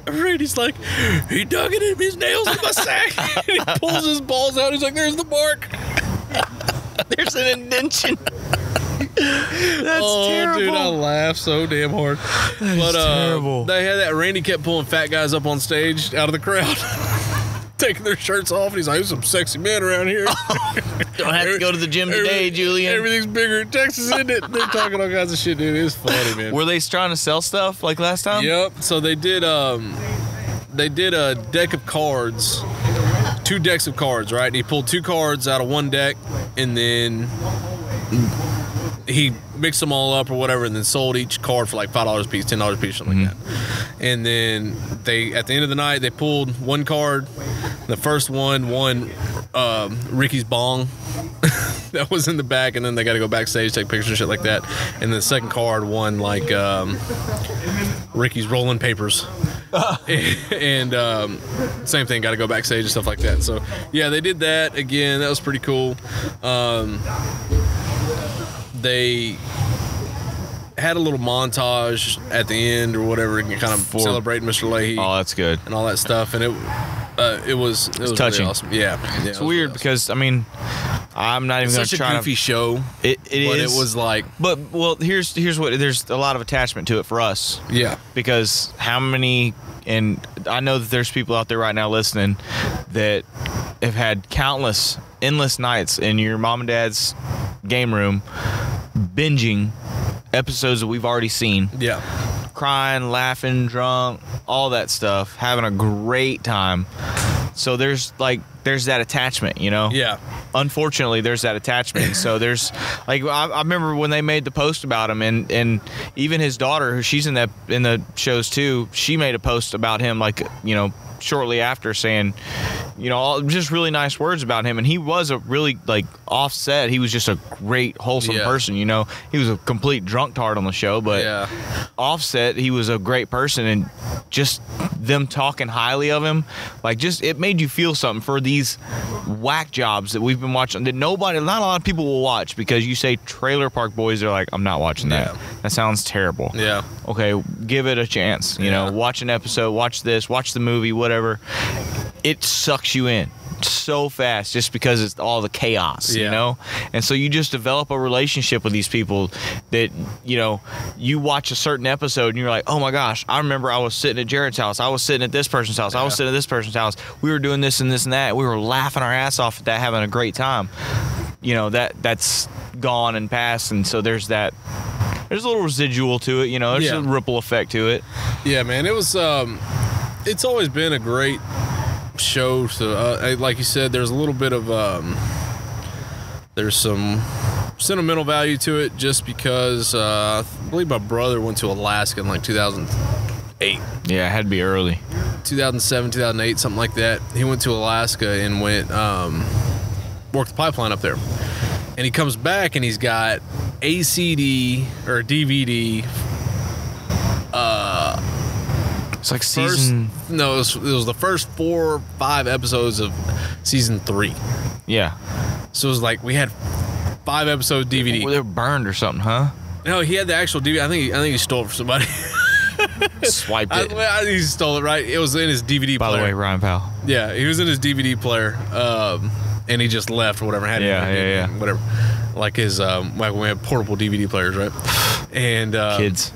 Randy's like, he dug it in his nails in my sack. And he pulls his balls out. He's like, there's the mark. There's an indention. That's terrible. Dude, I laughed so damn hard. That's terrible. They had that. Randy kept pulling fat guys up on stage out of the crowd, taking their shirts off, and he's like, "There's some sexy men around here." Don't have to go to the gym today, Julian. Everything's bigger in Texas, isn't it? They're talking all kinds of shit, dude. It's funny, man. Were they trying to sell stuff like last time? Yep. So they did. They did a deck of cards. 2 decks of cards, right? And he pulled 2 cards out of one deck, and then he mixed them all up or whatever, and then sold each card for like $5 a piece, $10 a piece, something like that. And then at the end of the night, they pulled one card. The first one won Ricky's bong that was in the back, and then they got to go backstage, take pictures and shit like that. And the second card won like Ricky's rolling papers. And same thing, got to go backstage and stuff like that. So yeah, they did that again. That was pretty cool. They had a little montage at the end or whatever, kind of celebrating Mr. Leahy. Oh, that's good. And all that stuff, and it was touching. really awesome. Yeah, it's weird because I mean, I'm not even going to try. Such a goofy show. It but is. It was like. But well, here's what. There's a lot of attachment to it for us. Yeah. Because how many, and I know that there's people out there right now listening that have had countless, endless nights in your mom and dad's game room, binging episodes that we've already seen. Yeah. Crying, laughing, drunk, all that stuff, having a great time. So there's that attachment, you know? Yeah. Unfortunately, there's that attachment. So there's like I remember when they made the post about him, and even his daughter, who she's in the shows too, she made a post about him, like, you know, shortly after, saying, you know, just really nice words about him. And he was a really, like, offset, he was just a great, wholesome person, you know. He was a complete drunk tard on the show, but offset, he was a great person. And just them talking highly of him, like, just, it made you feel something for these whack jobs that we've been watching that not a lot of people will watch, because you say Trailer Park Boys, they're like, I'm not watching that. That sounds terrible. Yeah. Okay, give it a chance, you know, watch an episode, watch this, watch the movie, whatever. It sucks you in so fast just because it's all the chaos, you know? And so you just develop a relationship with these people that, you know, you watch a certain episode and you're like, oh my gosh, I remember I was sitting at Jared's house, I was sitting at this person's house, I was sitting at this person's house, we were doing this and this and that, we were laughing our ass off at that, having a great time. You know, that's gone and passed, and so there's that there's a little residual to it, you know. There's Yeah. a ripple effect to it. Yeah, man, it was. It's always been a great show. So, like you said, there's a little bit of there's some sentimental value to it, just because I believe my brother went to Alaska in like 2008. Yeah, it had to be early. 2007, 2008, something like that. He went to Alaska and went worked the pipeline up there. And he comes back and he's got a CD or a DVD. It's like season. No, it was the first 4 or 5 episodes of season 3. Yeah. So it was like we had 5 episode DVD. Well, they were burned or something, huh? No, he had the actual DVD. I think he stole it from somebody. Swiped it. I think he stole it, right? It was in his DVD By player. the way, Ryan Powell. Yeah, he was in his DVD player, and he just left or whatever. Yeah. Whatever. Like his, like when we had portable DVD players, right? And Kids.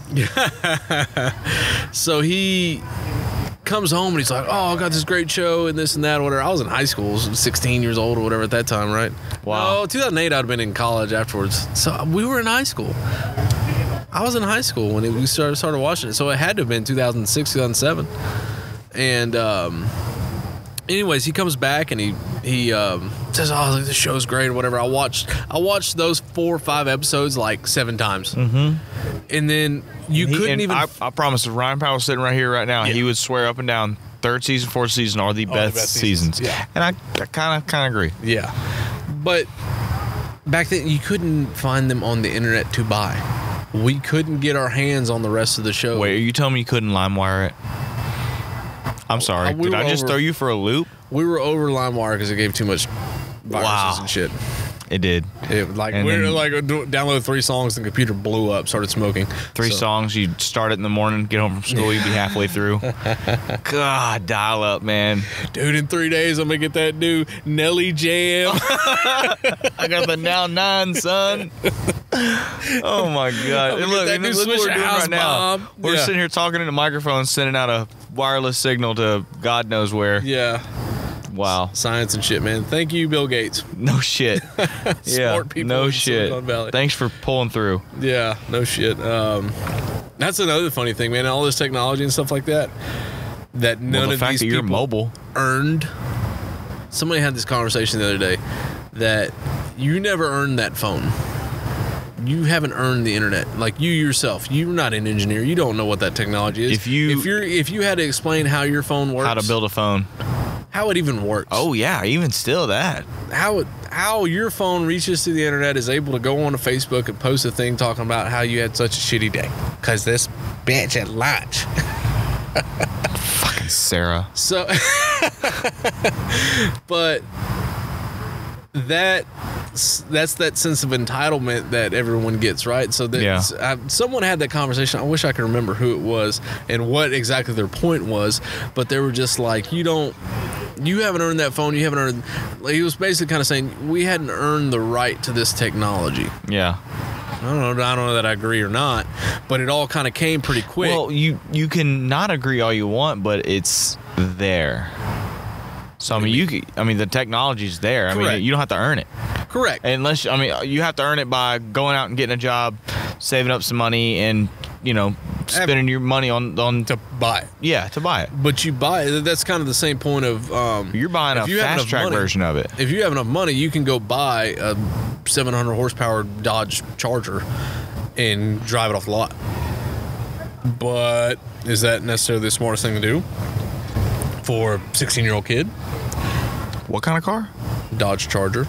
So he comes home and he's like, "Oh, I got this great show and this and that, or whatever." I was in high school, 16 years old or whatever at that time, right? Wow. No, 2008, I'd have been in college afterwards. So we were in high school. I was in high school when we started watching it, so it had to have been 2006, 2007. And anyways, he comes back and he says, "Oh, this show's great," or whatever. I watched those 4 or 5 episodes like 7 times. Mm-hmm. And then couldn't even. I promise, if Ryan Powell was sitting right here right now, Yeah. he would swear up and down 3rd season, 4th season are the best seasons. Yeah. And I kind of agree. Yeah, but back then you couldn't find them on the internet to buy. We couldn't get our hands on the rest of the show. Wait, are you telling me you couldn't LimeWire it? I'm sorry. We Did were I just over- throw you for a loop? We were over LimeWire because it gave too much viruses Wow. and shit. It did. Like And we were then- like downloaded 3 songs, the computer blew up, started smoking. 3 So- songs, you start it in the morning, get home from school, you'd be halfway through. God, dial up, man. Dude, in 3 days I'm gonna get that new Nelly jam. I got the Now 9, son. Oh my God. I'm gonna And get that new look what we're Swisher doing House right now. Bomb. We're Yeah. sitting here talking into microphones, sending out a wireless signal to God knows where. Yeah, Wow. science and shit, man. Thank you, Bill Gates. No shit. Yeah. Smart people No in shit. Silicon Valley. Thanks for pulling through. Yeah, no shit. That's another funny thing, man. All this technology and stuff like that. That none Well, the of fact these that you're people mobile. earned. Somebody had this conversation the other day that you never earned that phone. You haven't earned the internet. Like you yourself, you're not an engineer. You don't know what that technology is. If you had to explain how your phone works, How to build a phone. how it even works. Oh yeah, even still that. How your phone reaches to the internet, is able to go on to Facebook and post a thing talking about how you had such a shitty day because this bitch at lunch. Fucking Sarah. So, but that's that sense of entitlement that everyone gets, right? So that someone had that conversation. I wish I could remember who it was and what exactly their point was, but they were just like, you haven't earned that phone. You haven't earned. Like, he was basically kind of saying we hadn't earned the right to this technology. Yeah. I don't know that I agree or not, but it all kind of came pretty quick. Well, you can not agree all you want, but it's there. So I mean, the technology's there. I Correct. mean, you don't have to earn it. Correct. Unless you have to earn it by going out and getting a job, saving up some money, and spending your money on to buy it. Yeah, to buy it. But you buy it. That's kind of the same point of You're buying a if you have fast enough track money- version of it. If you have enough money, you can go buy a 700 horsepower Dodge Charger and drive it off the lot. But is that necessarily the smartest thing to do for a 16-year-old kid? What kind of car? Dodge Charger.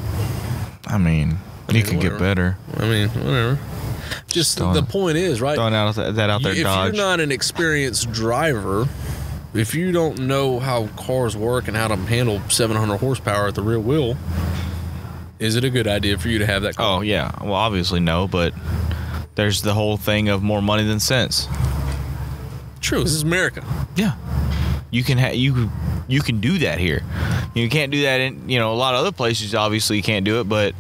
I mean, you can whatever. get better. I mean, whatever. Just the point is, right? Throwing that out there, If Dodge. you're not an experienced driver, if you don't know how cars work and how to handle 700 horsepower at the rear wheel, is it a good idea for you to have that car? Oh yeah, well obviously no, but there's the whole thing of more money than sense. True. This is America. Yeah, you can you can do that here. You can't do that in a lot of other places. Obviously, you can't do it, but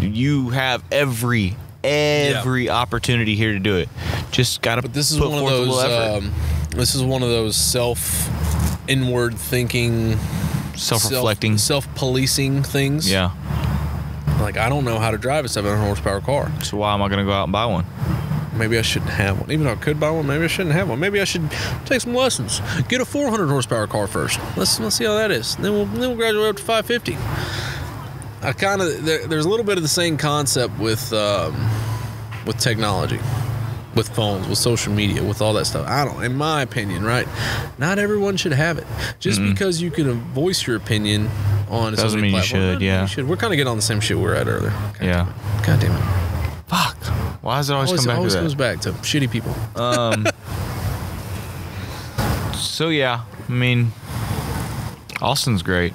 you have every opportunity here to do it. Just gotta. But this is put one of forth a little those. effort. This is one of those inward thinking, Self-reflecting. self-policing things. Yeah. Like, I don't know how to drive a 700 horsepower car. So why am I gonna go out and buy one? maybe I shouldn't have one. Even though I could buy one, maybe I shouldn't have one. Maybe I should take some lessons. Get a 400 horsepower car first. Let's see how that is. Then we'll graduate up to 550. I kind of there's a little bit of the same concept with technology, with phones, with social media, with all that stuff. In my opinion, right? Not everyone should have it. Just because you can voice your opinion on doesn't mean you should. Yeah, you should. We're kind of getting on the same shit we were at earlier. God damn it. Fuck. Why does it always come back to that? Always comes back to shitty people. So yeah, I mean, Austin's great.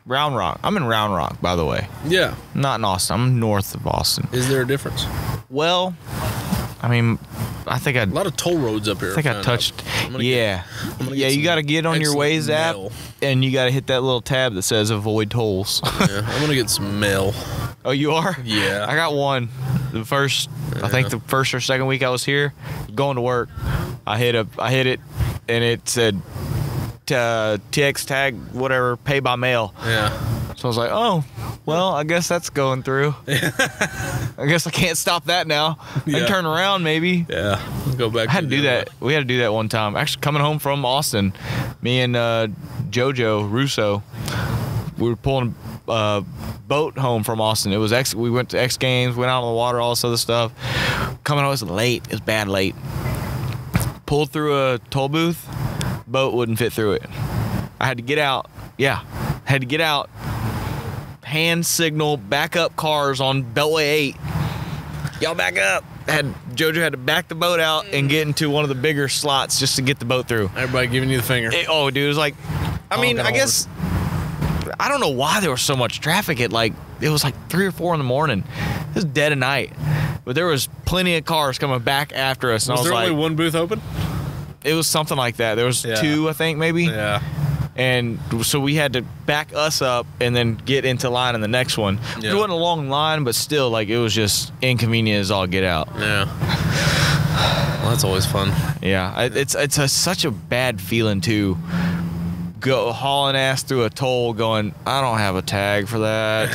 Round Rock. I'm in Round Rock, by the way. Yeah. Not in Austin. I'm north of Austin. Is there a difference? Well, I mean, I think a lot of toll roads up here. I think I touched. Yeah. You got to get on your Waze app, and you got to hit that little tab that says avoid tolls. Yeah, I'm gonna get some mail. Oh, you are? Yeah. I got one. I think the first or second week I was here, going to work, I hit it, and it said TX tag, whatever, pay by mail. Yeah. So I was like, oh, well, I guess that's going through. I guess I can't stop that now. I can turn around maybe. Yeah. Go back. I had to do that. We had to do that one time. Actually, coming home from Austin, me and JoJo Russo, we were pulling a boat home from Austin. It was we went to X Games, went out on the water, all this other stuff. Coming home, it was late. It was bad late. Pulled through a toll booth. Boat wouldn't fit through it. I had to get out. Yeah, had to get out. Hand signal backup cars on Beltway 8. Y'all back up. JoJo had to back the boat out and get into one of the bigger slots just to get the boat through. Everybody giving you the finger. Dude, it was like, I mean, I guess, I don't know why there was so much traffic at it was like 3 or 4 in the morning. It was dead of night. But there was plenty of cars coming back after us. And was there only one booth open? It was something like that. There was 2, I think, maybe. Yeah. And so we had to back us up and then get into line in the next one. Yeah. It wasn't a long line, but still, it was just inconvenient as all get out. Yeah. Well, that's always fun. Yeah. It's such a bad feeling, too. Go hauling ass through a toll going, I don't have a tag for that.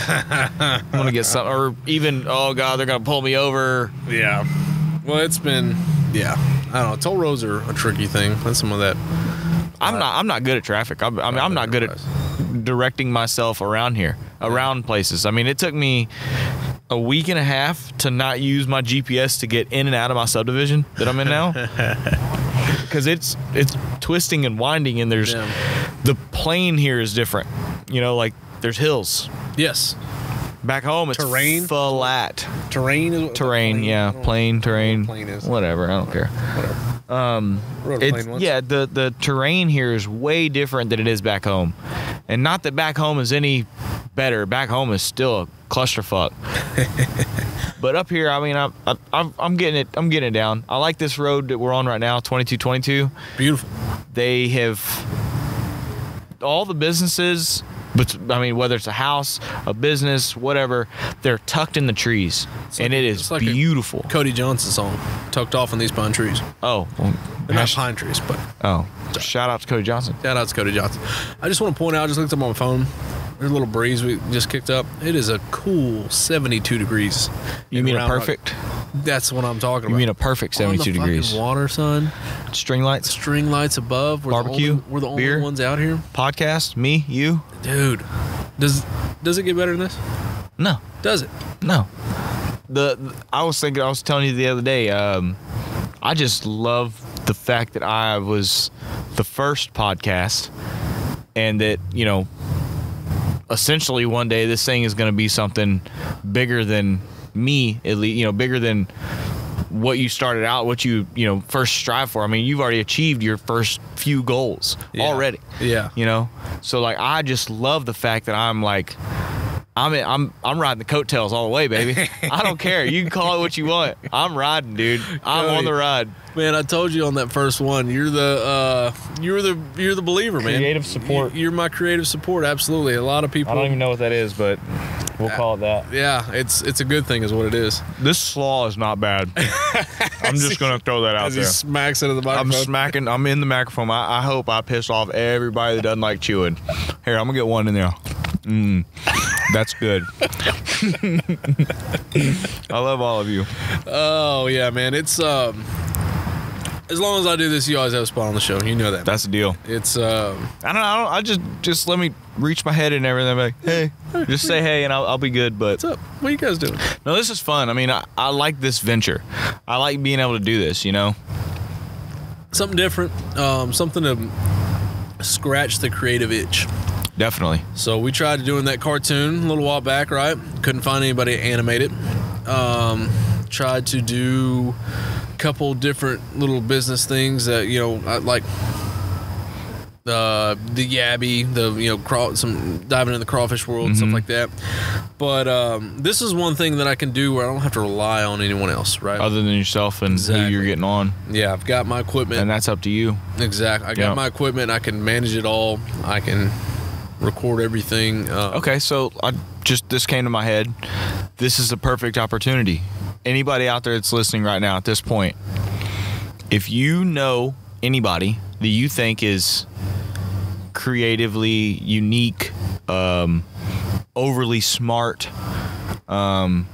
I'm going to get something. Or even, oh, God, they're going to pull me over. Yeah. Well, it's been, I don't know. Toll roads are a tricky thing. That's some of that. I'm not good at traffic. I'm not good at directing myself around here, around places. I mean, it took me a week and a half to not use my GPS to get in and out of my subdivision that I'm in now. Because it's twisting and winding, and there's the plane here is different. There's hills. Yes. Back home, it's terrain, flat. Terrain is terrain, yeah. Plain terrain. Plane is. Whatever, I don't care. Whatever. The terrain here is way different than it is back home, and not that back home is any better. Back home is still a clusterfuck. But up here, I mean, I'm getting it. I'm getting it down. I like this road that we're on right now, 2222. Beautiful. They have all the businesses. But I mean, whether it's a house, a business, whatever, they're tucked in the trees, and it is beautiful. Cody Johnson song, "Tucked Off in These Pine Trees." Oh, well, they're not pine trees, but shout out to Cody Johnson. Shout out to Cody Johnson. I just want to point out, I just looked up on my phone. There's a little breeze we just kicked up. It is a cool 72 degrees. You mean a perfect? That's what I'm talking about. You mean a perfect 72 degrees? Water, son. String lights. String lights above. Barbecue. We're the only beer, ones out here. Podcast. Me. You. Dude, does it get better than this? No. Does it? No. I was telling you the other day. I just love the fact that I was the first podcast, and that essentially one day this thing is going to be something bigger than me, at least, bigger than what you started out, what you first strive for. I mean, you've already achieved your first few goals already. Yeah. So I just love the fact that I'm riding the coattails all the way, baby. I don't care. You can call it what you want. I'm riding, dude. I'm on the ride. Man, I told you on that first one, you're the believer, man. Creative support. You're my creative support. Absolutely. A lot of people. I don't even know what that is, but we'll call it that. Yeah, it's a good thing, is what it is. This slaw is not bad. I'm just gonna throw that out there. He smacks into the microphone. I'm in the microphone. I hope I piss off everybody that doesn't like chewing. Here, I'm gonna get one in there. That's good. I love all of you. Oh yeah, man. It's as long as I do this, you always have a spot on the show. You know that. That's the deal. It's I don't. I just let me reach my head and everything. I'm like, hey, just say hey, and I'll be good. But what's up? What are you guys doing? No, this is fun. I mean, I like this venture. I like being able to do this. You know, something different. Something to scratch the creative itch. Definitely. So we tried doing that cartoon a little while back, right? Couldn't find anybody to animate it. Tried to do a couple different little business things that, you know, like the Yabby, some diving in the crawfish world and stuff like that. But this is one thing that I can do where I don't have to rely on anyone else, right? Other than yourself and who you're getting on. Yeah, I've got my equipment. And that's up to you. Exactly. I got my equipment. I can manage it all. I can record everything. Okay, so this came to my head. This is a perfect opportunity. Anybody out there that's listening right now at this point, if you know anybody that you think is creatively unique, overly smart, I mean,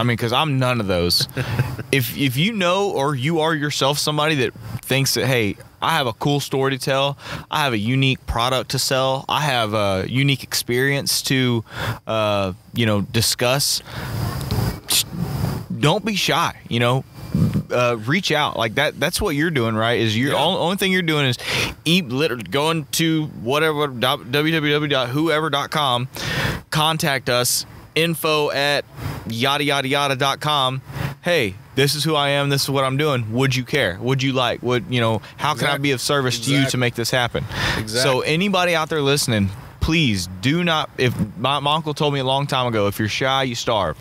because I'm none of those. If you know, or you are yourself somebody that thinks that, hey, I have a cool story to tell, I have a unique product to sell, I have a unique experience to, discuss, don't be shy, reach out like that. That's what you're doing, right? Is you're only thing you're doing is going to whatever www.whoever.com, contact us, info@yada.com. Hey, this is who I am. This is what I'm doing. Would you care? Would you like? How can I be of service to you to make this happen? Exactly. So anybody out there listening, please do not. If my uncle told me a long time ago, if you're shy, you starve.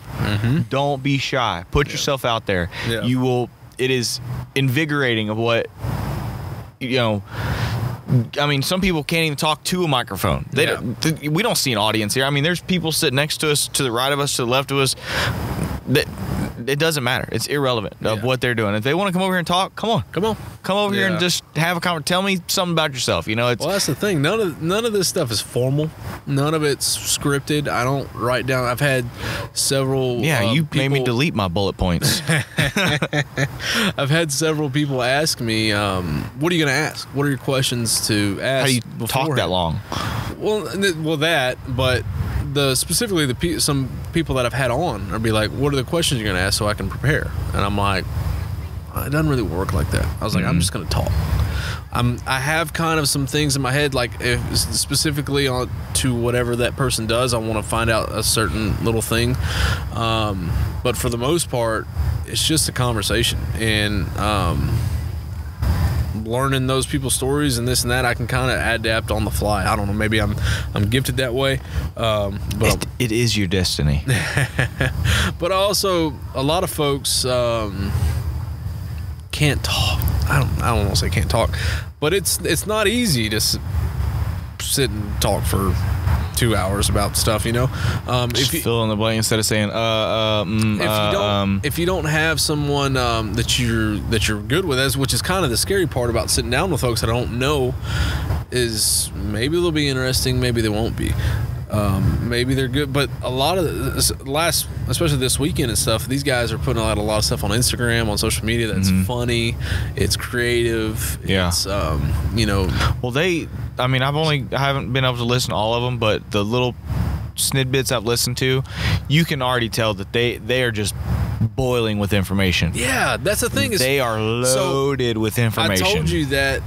Don't be shy. Put yourself out there. Yeah. You will. It is invigorating of what, I mean, some people can't even talk to a microphone. We don't see an audience here. I mean, there's people sitting next to us, to the right of us, to the left of us. It doesn't matter. It's irrelevant of what they're doing. If they want to come over here and talk, come on. Come over here and just have a conversation. Tell me something about yourself. Well, that's the thing. None of this stuff is formal. None of it's scripted. I don't write down. I've had several. Yeah, you made me delete my bullet points. I've had several people ask me, "What are you going to ask? What are your questions to ask?" How do you talk that long? Well, that, but. Specifically some people that I've had on are be like, what are the questions you're going to ask so I can prepare? And I'm like, it doesn't really work like that. I was like, I'm just going to talk. I have kind of some things in my head, like specifically on to whatever that person does. I want to find out a certain little thing. But for the most part, it's just a conversation. And learning those people's stories and this and that, I can kind of adapt on the fly. I don't know, maybe I'm gifted that way, but it is your destiny. But also a lot of folks can't talk. I don't want to say can't talk, but it's not easy to sit and talk for 2 hours about stuff, Just fill in the blank instead of saying if you don't have someone that you're good with, which is kind of the scary part about sitting down with folks that I don't know, is maybe they'll be interesting, maybe they won't be. Maybe they're good, but a lot of especially this weekend and stuff, these guys are putting out a lot of stuff on Instagram, on social media that's funny, it's creative, it's well, I haven't been able to listen to all of them, but the little snippets I've listened to, you can already tell that they are just boiling with information. Yeah, that's the thing. They are loaded with information. I told you that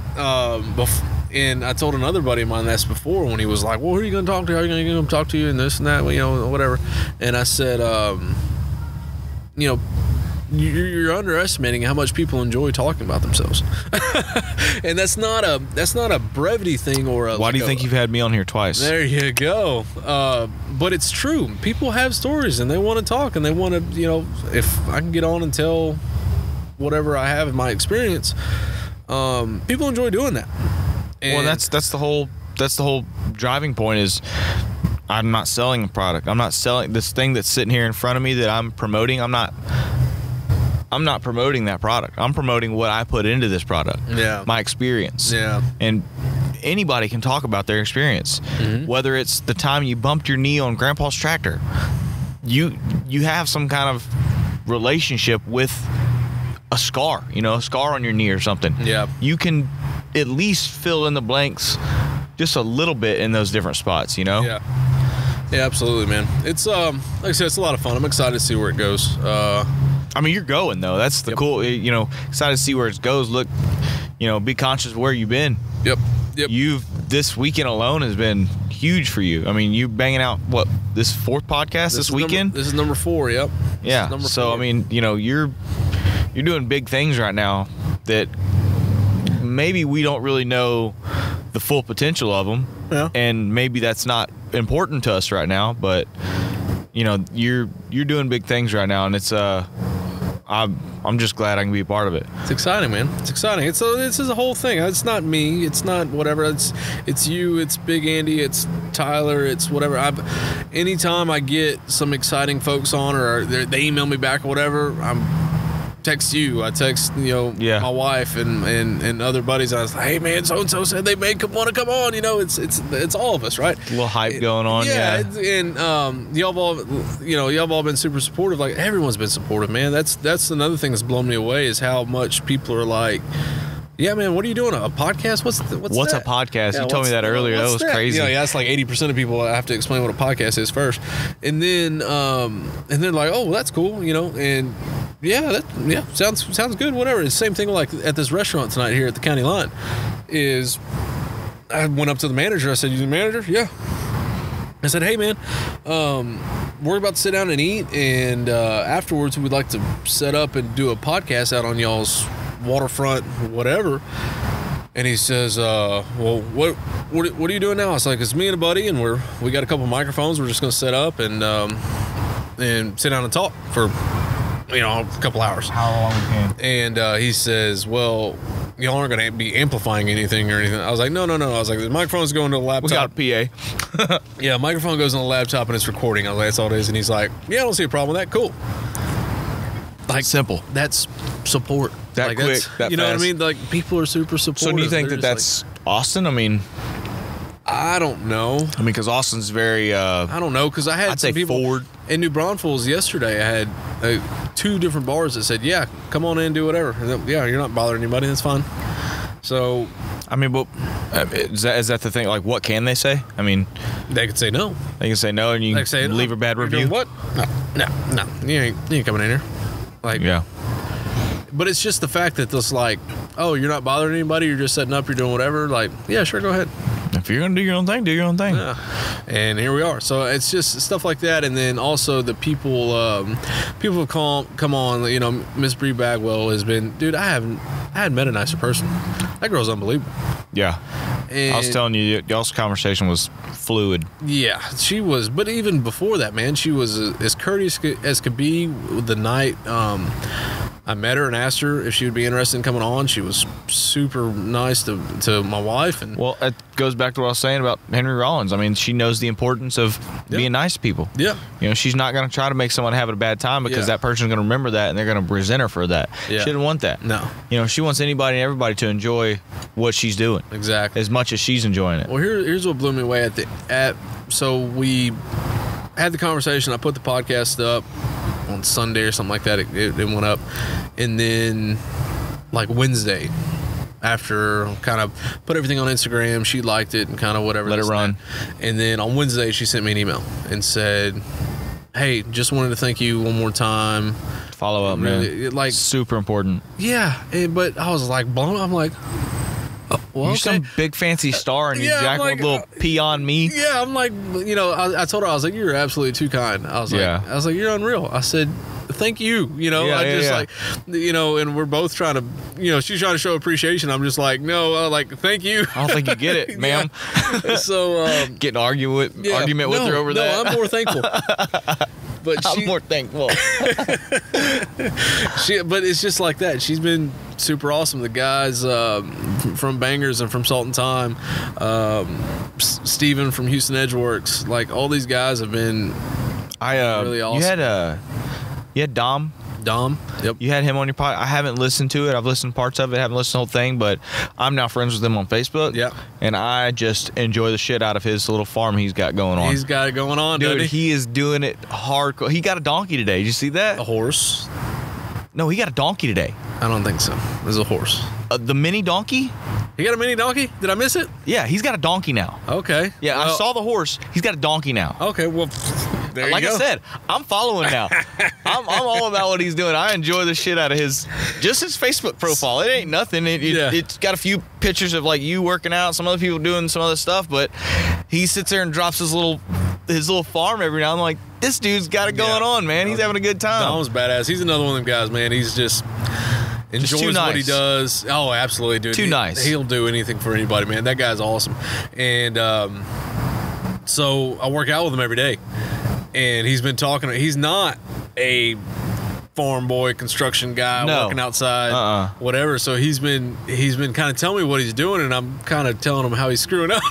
before. And I told another buddy of mine this before when he was like, well, who are you going to talk to? How are you going to come talk to you and this and that, whatever. And I said, you're underestimating how much people enjoy talking about themselves. And that's not a brevity thing or a. Why do you think you've had me on here twice? There you go. But it's true. People have stories and they want to talk and they want to, if I can get on and tell whatever I have in my experience, people enjoy doing that. And well, that's the whole driving point is I'm not selling a product. I'm not selling this thing that's sitting here in front of me that I'm promoting. I'm not promoting that product. I'm promoting what I put into this product. Yeah. My experience. Yeah. And anybody can talk about their experience. Whether it's the time you bumped your knee on Grandpa's tractor. you have some kind of relationship with a scar, a scar on your knee or something. Yeah. You can at least fill in the blanks just a little bit in those different spots, Yeah. Yeah, absolutely, man. It's like I said, it's a lot of fun. I'm excited to see where it goes. I mean, you're going though. That's the cool. Excited to see where it goes. Look, be conscious of where you've been. Yep. This weekend alone has been huge for you. I mean, you banging out this fourth podcast this weekend. This is number 4. Yep. Yeah. So 4. I mean, you're doing big things right now that maybe we don't really know the full potential of them. Yeah. And maybe that's not important to us right now, but you're doing big things right now, and it's I'm just glad I can be a part of it. It's exciting, man. It's exciting. This is a whole thing. It's not me. It's not whatever. It's you. It's Big Andy. It's Tyler. It's whatever. Anytime I get some exciting folks on, or they email me back or whatever, text you. I text my wife and other buddies. I was like, hey man, so and so said they may want to come on. It's all of us, right? A little hype going on. Yeah. And y'all all been super supportive. Like everyone's been supportive, man. That's another thing that's blown me away is how much people are like, yeah, man, what are you doing? A podcast? What's that? A podcast? Yeah, you told me that earlier. That was crazy. Yeah, that's like 80% of people have to explain what a podcast is first, and then like, oh, well, that's cool, and sounds good. Whatever. It's the same thing like at this restaurant tonight here at the county line. Is I went up to the manager. I said, "You the manager?" Yeah. I said, "Hey, man, we're about to sit down and eat, and afterwards we'd like to set up and do a podcast out on y'all's waterfront, whatever." And he says, "Well, what are you doing now?" I was like, "It's me and a buddy, and we got a couple microphones. We're just gonna set up and sit down and talk for a couple hours." How long we can? And he says, "Well, y'all aren't gonna be amplifying anything or anything." I was like, "No." I was like, "The microphone's going to the laptop." We got a PA. Yeah, microphone goes on the laptop and it's recording. I was like, "That's all it is." And he's like, "Yeah, I don't see a problem with that. Cool." Like simple. That's support. That like, quick. That you know fast. what I mean? Like people are super supportive. So do you think that's Austin? I mean, I don't know. I mean, because Austin's very. I don't know because I had I'd some say people forward. In New Braunfels yesterday. I had 2 different bars that said, "Yeah, come on in and do whatever." And then, yeah, you're not bothering anybody. That's fine. So, I mean, but is that the thing? Like, what can they say? I mean, they could say no. They can say no, and you can say, leave a bad review. Doing what? No. You ain't coming in here. Like, yeah. But it's just the fact that it's like, oh, you're not bothering anybody. You're just setting up. You're doing whatever. Like, yeah, sure, go ahead. If you're gonna do your own thing, do your own thing. Yeah. And here we are. So it's just stuff like that, and then also the people have come on. Miss Bree Bagwell has been, dude. I hadn't met a nicer person. That girl's unbelievable. Yeah. And I was telling you, y'all's conversation was fluid. Yeah, she was. But even before that, man, she was as courteous as could be. The night I met her and asked her if she would be interested in coming on, she was super nice to my wife. And well, it goes back to what I was saying about Henry Rollins. I mean, she knows the importance of being nice to people. Yeah. She's not going to try to make someone have a bad time because that person's going to remember that and they're going to resent her for that. Yeah. She didn't want that. No. She wants anybody and everybody to enjoy what she's doing. Exactly. As much as she's enjoying it. Well, here's what blew me away so we had the conversation. I put the podcast up on Sunday or something like that. It went up. And then like Wednesday, after kind of put everything on Instagram, she liked it and kind of whatever. Let it run. And then on Wednesday, she sent me an email and said, "Hey, just wanted to thank you one more time." Follow up, man. Like super important. Yeah. But I was like blown. I'm like, well, you're some big fancy star and you jack with a little pee on me. Yeah, I'm like, I told her, I was like, you're absolutely too kind. I was like, you're unreal. I said, thank you. And we're both trying to, she's trying to show appreciation. I'm just like, no, thank you. I don't think you get it, ma'am. So get an argument with her over that. I'm more thankful. But I'm more thankful. But it's just like that. She's been super awesome. The guys from Bangers and from Salt and Time, Steven from Houston Edgeworks, like all these guys have been really awesome. You had Dom Dom. Yep. You had him on your pod. I haven't listened to it. I've listened to parts of it. Haven't listened to the whole thing, but I'm now friends with him on Facebook. Yeah. And I just enjoy the shit out of his little farm he's got going on. He's got it going on, Dude, doesn't he is doing it hardcore. He got a donkey today. Did you see that? A horse? No, he got a donkey today. I don't think so. It was a horse. The mini donkey? He got a mini donkey? Did I miss it? Yeah, he's got a donkey now. Okay. Yeah, well, I saw the horse. He's got a donkey now. Okay, well, there you Like go. I said, I'm following now. I'm all about what he's doing. I enjoy the shit out of his Facebook profile. It ain't nothing. It's got a few pictures of like you working out, some other people doing some other stuff, but he sits there and drops his little farm every now and then. Like, this dude's got it going on, man. He's having a good time. Dom's badass. He's another one of them guys, man. He's just enjoys too nice. what he does. Oh, absolutely, dude. Too nice. He'll do anything for anybody, man. That guy's awesome. And so I work out with him every day. And he's been talking. He's not a farm boy, construction guy, working outside, whatever. So he's been kind of telling me what he's doing, and I'm kind of telling him how he's screwing up.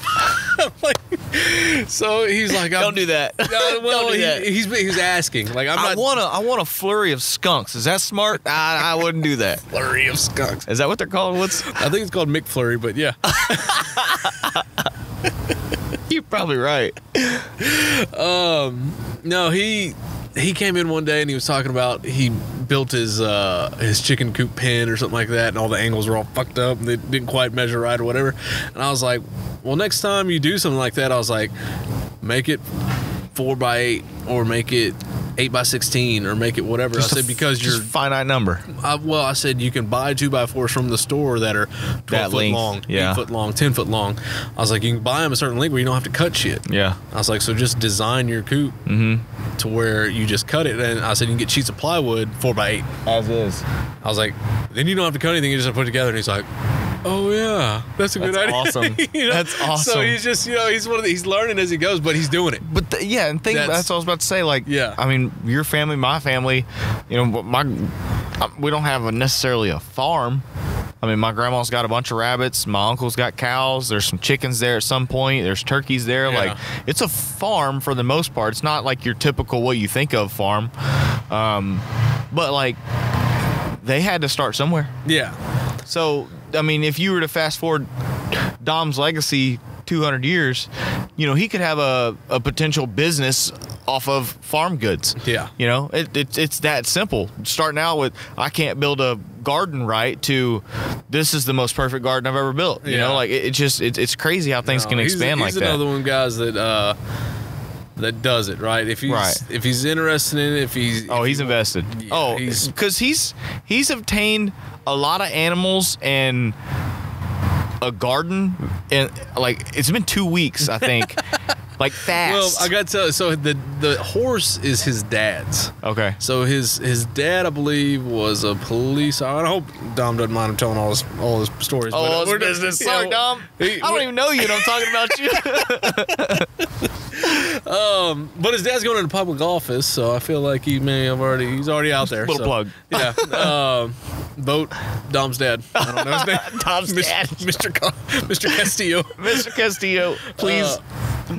So he's like, don't do that. Well, Don't do that. He's asking. Like, I want a flurry of skunks. Is that smart? I wouldn't do that. Flurry of skunks. Is that what they're called? I think it's called McFlurry, but yeah. You're probably right. No, he came in one day and he was talking about he built his chicken coop pen or something like that, and all the angles were all fucked up and they didn't quite measure right or whatever. And I was like, well, next time you do something like that, I was like, make it 4x8 or make it 8x16 or make it whatever. Just I said, because you're a finite number. I said you can buy 2x4s from the store that are 12 foot long, 8 foot long, 10 foot long. I was like, you can buy them a certain length where you don't have to cut shit. Yeah. I was like, so just design your coop to where you just cut it. And I said, you can get sheets of plywood 4x8. As is. I was like, then you don't have to cut anything. You just have to put it together. And he's like, oh yeah, that's a good idea. Awesome. You know? That's awesome. So he's just, he's learning as he goes, but he's doing it. But and that's what I was about to say. Like, I mean, your family, my family, we don't have necessarily a farm. I mean, my grandma's got a bunch of rabbits. My uncle's got cows. There's some chickens there at some point. There's turkeys there. Yeah. Like, it's a farm for the most part. It's not like your typical what you think of farm. But like, they had to start somewhere. Yeah. So, I mean, if you were to fast forward Dom's legacy 200 years, he could have a potential business off of farm goods. Yeah. It's that simple. Starting out with, I can't build a garden right, to this is the most perfect garden I've ever built. You know, like it's crazy how things can expand like that. He's another one of the guys that does it right. If he's interested in it, he's invested. Yeah, because he's obtained a lot of animals and a garden, and like it's been 2 weeks, I think. Like, fast. Well, I got to tell you, so the horse is his dad's. Okay. So his dad, I believe, was a police. I hope Dom doesn't mind him telling all his stories. Oh, his business. Sorry, Dom. I don't even know you, and I'm talking about you. But his dad's going into public office, so I feel like he's already out there. Little plug. Yeah. Vote Dom's dad. I don't know his name. Dom's dad. Mr. Castillo. Mr. Castillo, please.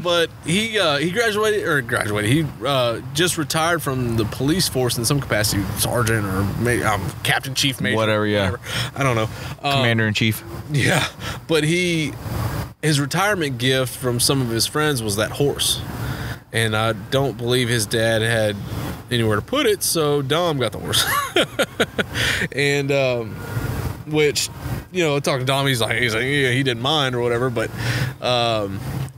But he graduated. He just retired from the police force in some capacity, sergeant or captain, chief, major, whatever. I don't know. Commander in chief. Yeah, but his retirement gift from some of his friends was that horse, and I don't believe his dad had anywhere to put it, so Dom got the horse. And which, talking to Dom, he's like, yeah, he didn't mind or whatever, but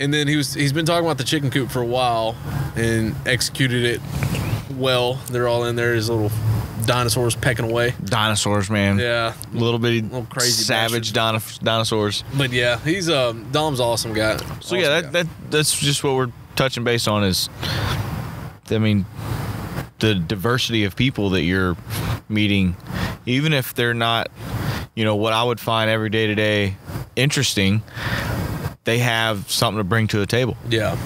and then he's been talking about the chicken coop for a while and executed it well. They're all in there, his little dinosaurs pecking away. Dinosaurs, man. Yeah, little crazy savage dinosaurs. But yeah, he's Dom's awesome guy. So that's just what we're touching base on is, I mean, the diversity of people that you're meeting, even if they're not, what I would find every day to day interesting, they have something to bring to the table. Yeah.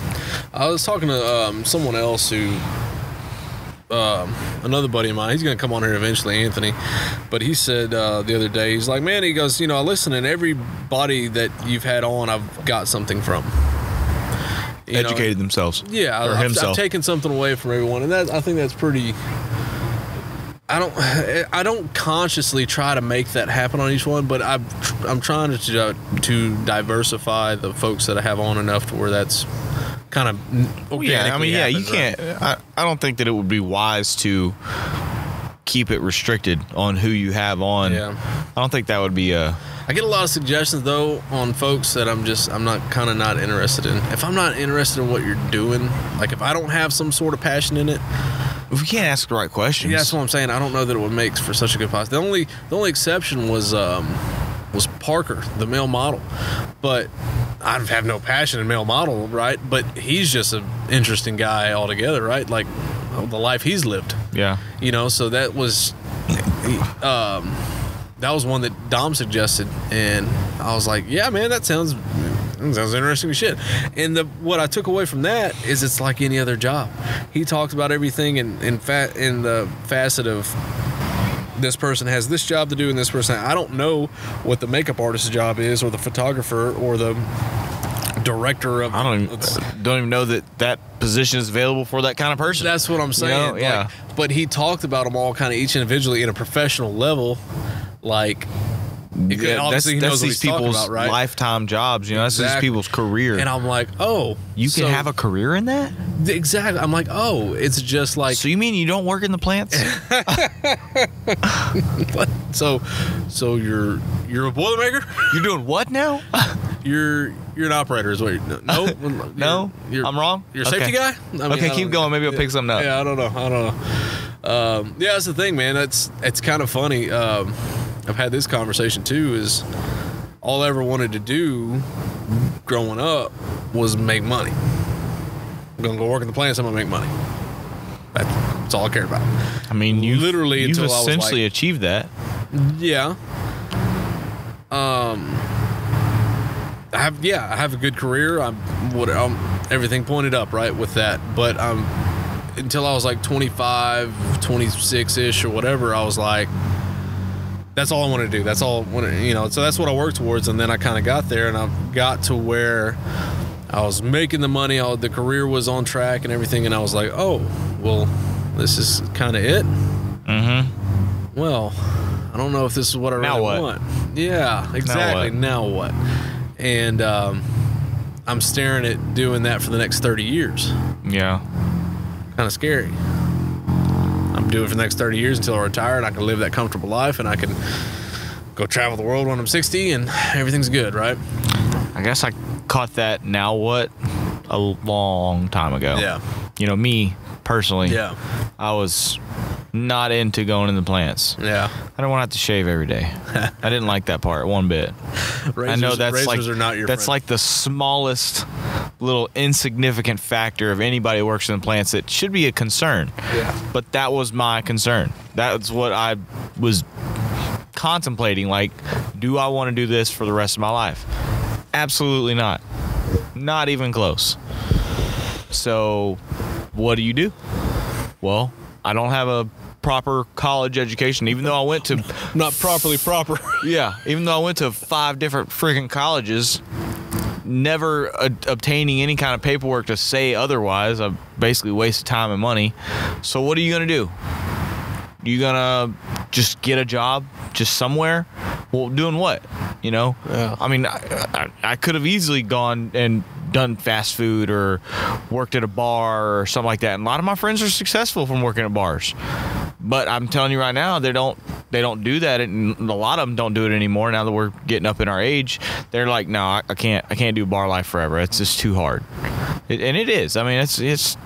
I was talking to someone else who, another buddy of mine, he's going to come on here eventually, Anthony, but he said the other day, he's like, man, he goes, I listen, and everybody that you've had on, I've got something from. Educated themselves. Yeah, or I've taken something away from everyone, and I think that's pretty I don't consciously try to make that happen on each one, but I'm trying to diversify the folks that I have on enough to where that's kind of organically happens, you can't. I don't think that it would be wise to keep it restricted on who you have on. Yeah. I don't think that would be a. I get a lot of suggestions though on folks that I'm not interested in. If I'm not interested in what you're doing, like if I don't have some sort of passion in it, if we can't ask the right questions. Yeah, that's what I'm saying. I don't know that it would make for such a good podcast. The only exception was Parker, the male model, but I have no passion in male model, right? But he's just an interesting guy altogether, right? Like the life he's lived. Yeah. So that was one that Dom suggested, and I was like, yeah, man, that sounds interesting as shit. And what I took away from that is it's like any other job. He talks about everything in the facet of this person has this job to do and this person. I don't know what the makeup artist's job is, or the photographer, or the director of. I don't even know that position is available for that kind of person. That's what I'm saying. Yeah. But he talked about them all kind of each individually in a professional level, like. That's these people's about, right? lifetime jobs, that's these people's career. And I'm like, oh, you can have a career in that? Exactly. I'm like, oh, it's just like. So you mean you don't work in the plants? so you're a Boilermaker? You're doing what now? You're an operator, is what you're. No, no, I'm wrong. You're a safety guy. Keep going. Maybe I'll pick something up. Yeah, I don't know. Yeah, that's the thing, man. It's kind of funny. I've had this conversation too. Is all I ever wanted to do growing up was make money. I'm gonna go work in the plants. I'm gonna make money. That's all I cared about. I mean, you've essentially achieved that. Yeah. I have a good career. I'm everything pointed up right with that. But until I was like 25, 26-ish or whatever, I was like, that's all I want to do. That's all I want to, so that's what I worked towards. And then I kind of got there, and I got to where I was making the money. The career was on track and everything. And I was like, oh, well, this is kind of it. Mm-hmm. Well, I don't know if this is what I really want. Yeah, exactly. Now what? And I'm staring at doing that for the next 30 years. Yeah. Kind of scary. I'm doing it for the next 30 years until I retire, and I can live that comfortable life, and I can go travel the world when I'm 60, and everything's good, right? I guess I caught that now what a long time ago. Yeah. Me personally. Yeah. I was not into going in the plants. Yeah. I don't want to have to shave every day. I didn't like that part one bit. I know razors are not your friend. Like the smallest little insignificant factor of anybody who works in the plants that should be a concern. Yeah. But that was my concern. That's what I was contemplating. Like, do I want to do this for the rest of my life? Absolutely not. Not even close. So what do? Well, I don't have a proper college education, even though I went to not properly proper. Yeah, even though I went to 5 different freaking colleges, never obtaining any kind of paperwork to say otherwise. I basically wasted time and money. So what are you gonna do? You gonna just get a job just somewhere? Well, doing what? Yeah. I mean, I could have easily gone and done fast food or worked at a bar or something like that. And a lot of my friends are successful from working at bars. But I'm telling you right now, they don't do that, and a lot of them don't do it anymore. Now that we're getting up in our age, they're like, no, I can't do bar life forever. It's just too hard. And it is. I mean, it's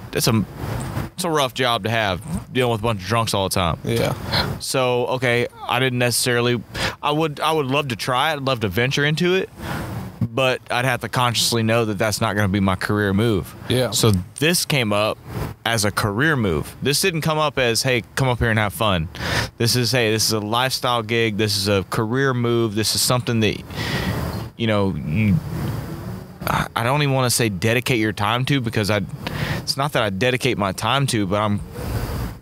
a rough job to have, dealing with a bunch of drunks all the time. Yeah. So okay, I didn't necessarily. I would love to try it. I'd love to venture into it. But I'd have to consciously know that that's not going to be my career move. Yeah. So this came up as a career move. This didn't come up as, hey, come up here and have fun. This is a lifestyle gig. This is a career move. This is something that, I don't even want to say dedicate your time to, because it's not that I dedicate my time to, but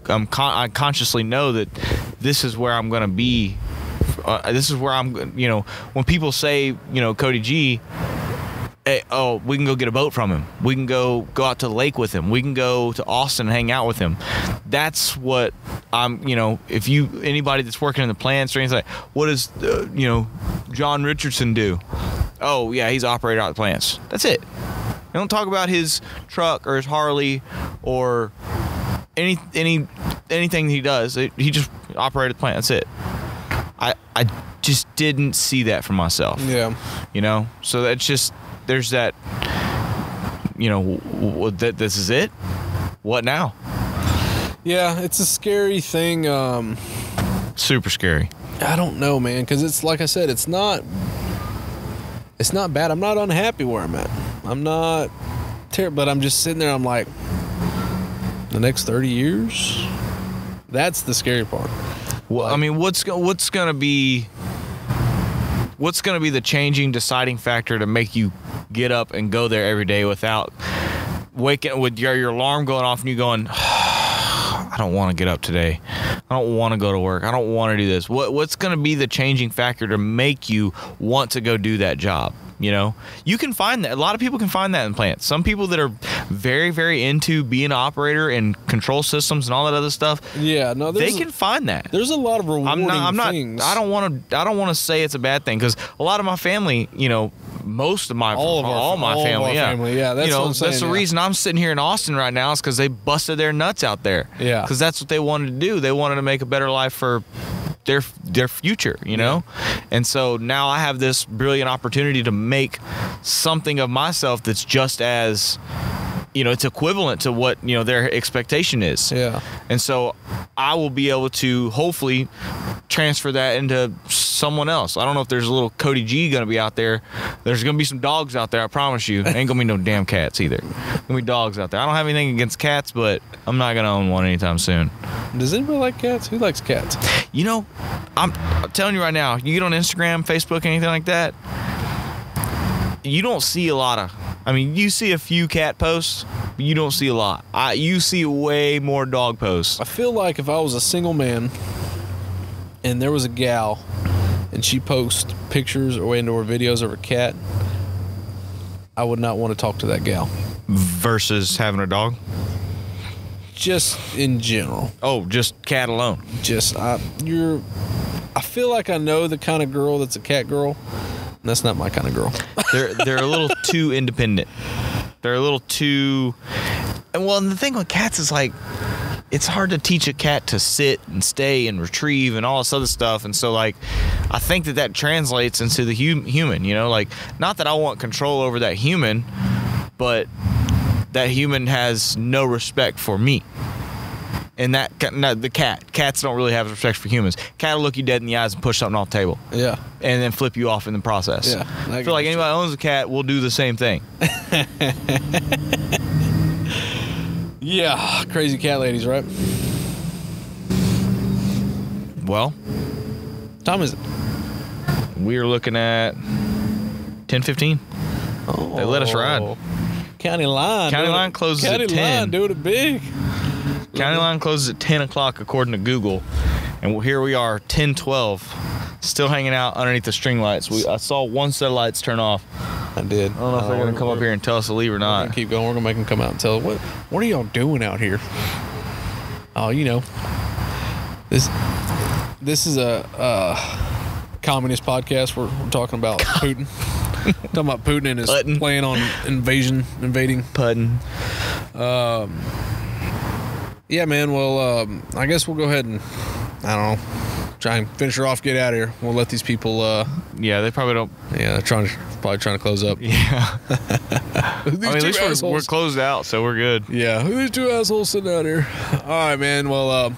I consciously know that this is where I'm going to be. This is where I'm, when people say, Cody G, hey, oh, we can go get a boat from him. We can go out to the lake with him. We can go to Austin and hang out with him. That's what I'm, if anybody that's working in the plants or anything, like, what does, John Richardson do? Oh, yeah, he's operator out the plants. That's it. They don't talk about his truck or his Harley or anything he does. He just operated the plant. That's it. I just didn't see that for myself. Yeah. So that's just, there's that, this is it? What now? Yeah, it's a scary thing. Super scary. I don't know, man, because it's like I said, it's not bad. I'm not unhappy where I'm at. I'm not terrible, but I'm just sitting there. I'm like, the next 30 years? That's the scary part. Well, I mean, what's gonna be the changing deciding factor to make you get up and go there every day without waking with your alarm going off and you going, I don't want to get up today. I don't want to go to work. I don't want to do this. What's going to be the changing factor to make you want to go do that job? You can find that. A lot of people can find that in plants. Some people that are very, very into being an operator and control systems and all that other stuff. Yeah, no, they can find that. There's a lot of rewarding things. I don't want to say it's a bad thing because a lot of my family, most of my family, yeah, that's what I'm saying, that's the reason I'm sitting here in Austin right now is because they busted their nuts out there. Yeah, because that's what they wanted to do. They wanted to make a better life for their future, and so now I have this brilliant opportunity to make something of myself that's just as it's equivalent to what their expectation is. Yeah, and so I will be able to hopefully transfer that into someone else. I don't know if there's a little Cody G gonna be out there. There's gonna be some dogs out there, I promise you. Ain't gonna be no damn cats either. Gonna be dogs out there. I don't have anything against cats, but I'm not gonna own one anytime soon. Does anybody like cats? Who likes cats? I'm telling you right now, you get on Instagram, Facebook, anything like that, you don't see a lot of, you see a few cat posts, but you don't see a lot. You see way more dog posts. I feel like if I was a single man and there was a gal and she posts pictures or videos of her cat, I would not want to talk to that gal. Versus having a dog? Just in general. Oh, just cat alone. I feel like I know the kind of girl that's a cat girl. And that's not my kind of girl. They're a little too independent. They're a little too. And the thing with cats is like, it's hard to teach a cat to sit and stay and retrieve and all this other stuff. And so like, I think that translates into the human. Not that I want control over that human, but that human has no respect for me. And the cats don't really have respect for humans. Cat will look you dead in the eyes and push something off the table. Yeah. And then flip you off in the process. Yeah. I feel like anybody who owns a cat will do the same thing. Yeah. Crazy cat ladies, right? Well. What time is it? We're looking at 10:15. Oh. They let us ride. County line closes at 10. County line doing it big. County line closes at 10 o'clock according to Google. And here we are, 10:12, still hanging out underneath the string lights. I saw one set of lights turn off. I did. I don't know if they're going to come up here and tell us to leave or not. Keep going. We're going to make them come out and tell us, what are y'all doing out here? Oh, this is a communist podcast. We're talking about Putin. Talking about Putin and his plan on invading. Putin. Yeah, man. Well, I guess we'll go ahead and, I don't know, try and finish her off, get out of here. We'll let these people. Yeah, they probably don't. Yeah, they're probably trying to close up. Yeah. At least we're closed out, so we're good. Yeah, who are these two assholes sitting out here? All right, man. Well,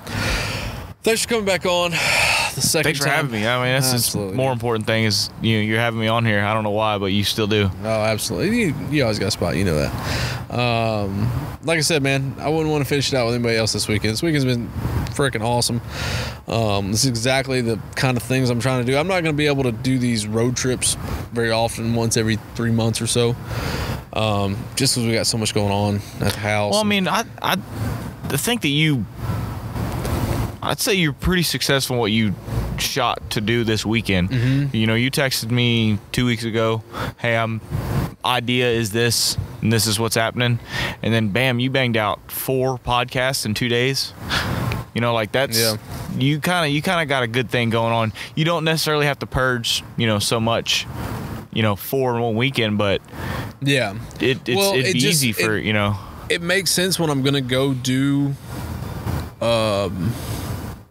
thanks for coming back on. Thanks for having me. That's the more important thing is you're having me on here. I don't know why, but you still do. Oh, absolutely. You always got a spot. You know that. Like I said, man, I wouldn't want to finish it out with anybody else this weekend. This weekend's been freaking awesome. This is exactly the kind of things I'm trying to do. I'm not going to be able to do these road trips very often, once every 3 months or so, just because we got so much going on at the house. Well, I think that I'd say you're pretty successful in what you shot to do this weekend. Mm-hmm. You texted me 2 weeks ago, hey, idea is this, and this is what's happening, and then bam, you banged out 4 podcasts in 2 days. You know, like that's you kind of got a good thing going on. You don't necessarily have to purge, so much, 4 in one weekend, but it'd be easy for It makes sense when I'm gonna go do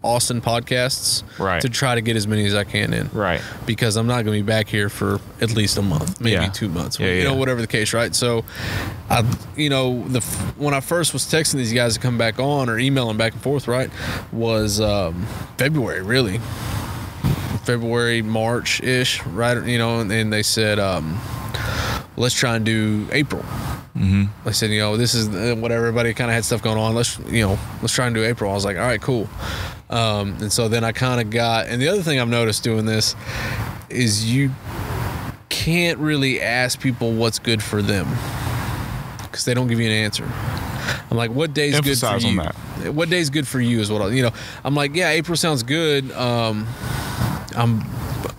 Austin podcasts, right, to try to get as many as I can in, right, because I'm not going to be back here for at least a month, maybe 2 months, whatever the case, right? So, when I first was texting these guys to come back on or emailing back and forth, right, was February, really, February, March-ish, right? And they said, let's try and do April. Mm-hmm. I said, this is whatever. Everybody kind of had stuff going on. Let's try and do April. I was like, all right, cool. And so then I kind of got, and the other thing I've noticed doing this is you can't really ask people what's good for them because they don't give you an answer. I'm like, what day's good for you? What day's good for you is what I'm like, yeah, April sounds good. I'm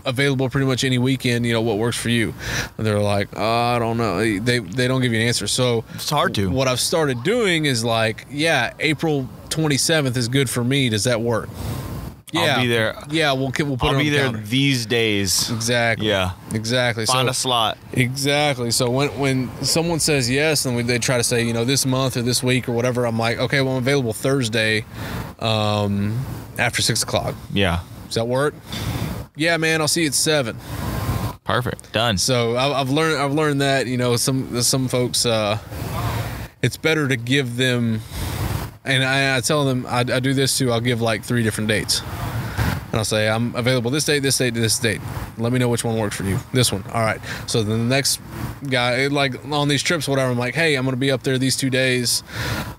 available pretty much any weekend, what works for you? And they're like, I don't know. They don't give you an answer. So it's hard to. What I've started doing is like, yeah, April 27th is good for me. Does that work? Yeah. I'll be there. Yeah, we'll put it on I'll be the there calendar. These days. Exactly. Yeah. Exactly. Find a slot. Exactly. So when someone says yes, and they try to say, this month or this week or whatever, I'm like, okay, well, I'm available Thursday after 6 o'clock. Yeah. Does that work? Yeah, man, I'll see you at 7. Perfect. Done. So I've learned that, some folks, it's better to give them, and I tell them, I do this too, I'll give like 3 different dates. And I'll say, I'm available this date, this date, this date. Let me know which one works for you. This one. All right. So then the next guy, like on these trips, whatever, I'm like, hey, I'm going to be up there these 2 days.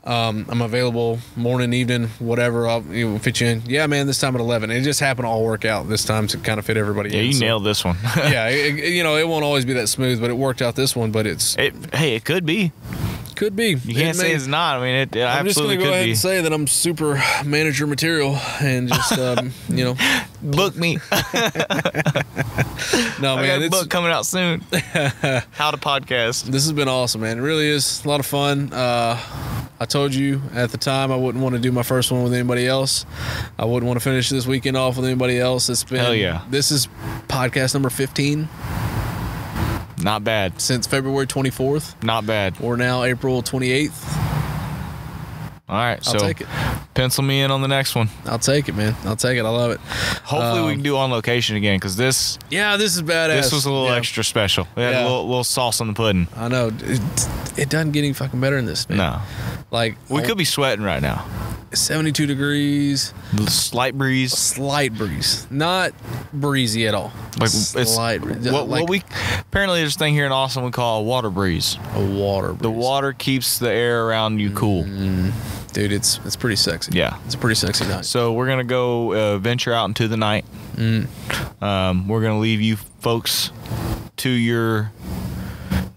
I'm available morning, evening, whatever. I'll fit you in. Yeah, man, this time at 11. It just happened to all work out this time to kind of fit everybody in. Yeah, you nailed this one. Yeah, it won't always be that smooth, but it worked out this one. But it could be. Could be. You can't say it's not. I mean, it I'm just absolutely going to go could ahead be. and say that I'm super manager material and just, Book me. No, man. I got a book coming out soon. How to podcast. This has been awesome, man. It really is a lot of fun. I told you at the time I wouldn't want to do my first one with anybody else. I wouldn't want to finish this weekend off with anybody else. It's been, hell yeah. This is podcast number 15. Not bad. Since February 24th. Not bad. We're now April 28th. All right, I'll take it. Pencil me in on the next one. I'll take it, man. I'll take it. I love it. Hopefully we can do on location again, because this... Yeah, this is badass. This was a little extra special. We had a little sauce on the pudding. I know. It doesn't get any fucking better than this, man. No. Like... We could be sweating right now. 72 degrees. Slight breeze. Slight breeze. Not breezy at all. Like slight breeze. What we... Apparently there's a thing here in Austin we call a water breeze. A water breeze. The water keeps the air around you cool. Dude, it's pretty sexy. Yeah. It's a pretty sexy night. So we're going to go venture out into the night. We're going to leave you folks to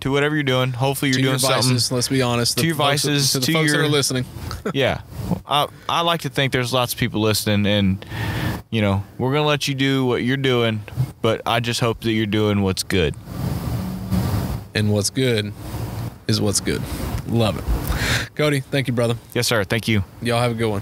whatever you're doing. Hopefully you're doing something. Let's be honest. To your vices. To the folks that are listening. Yeah. I like to think there's lots of people listening, and, we're going to let you do what you're doing, but I just hope that you're doing what's good. And what's good is what's good. Love it. Cody, thank you, brother. Yes, sir. Thank you. Y'all have a good one.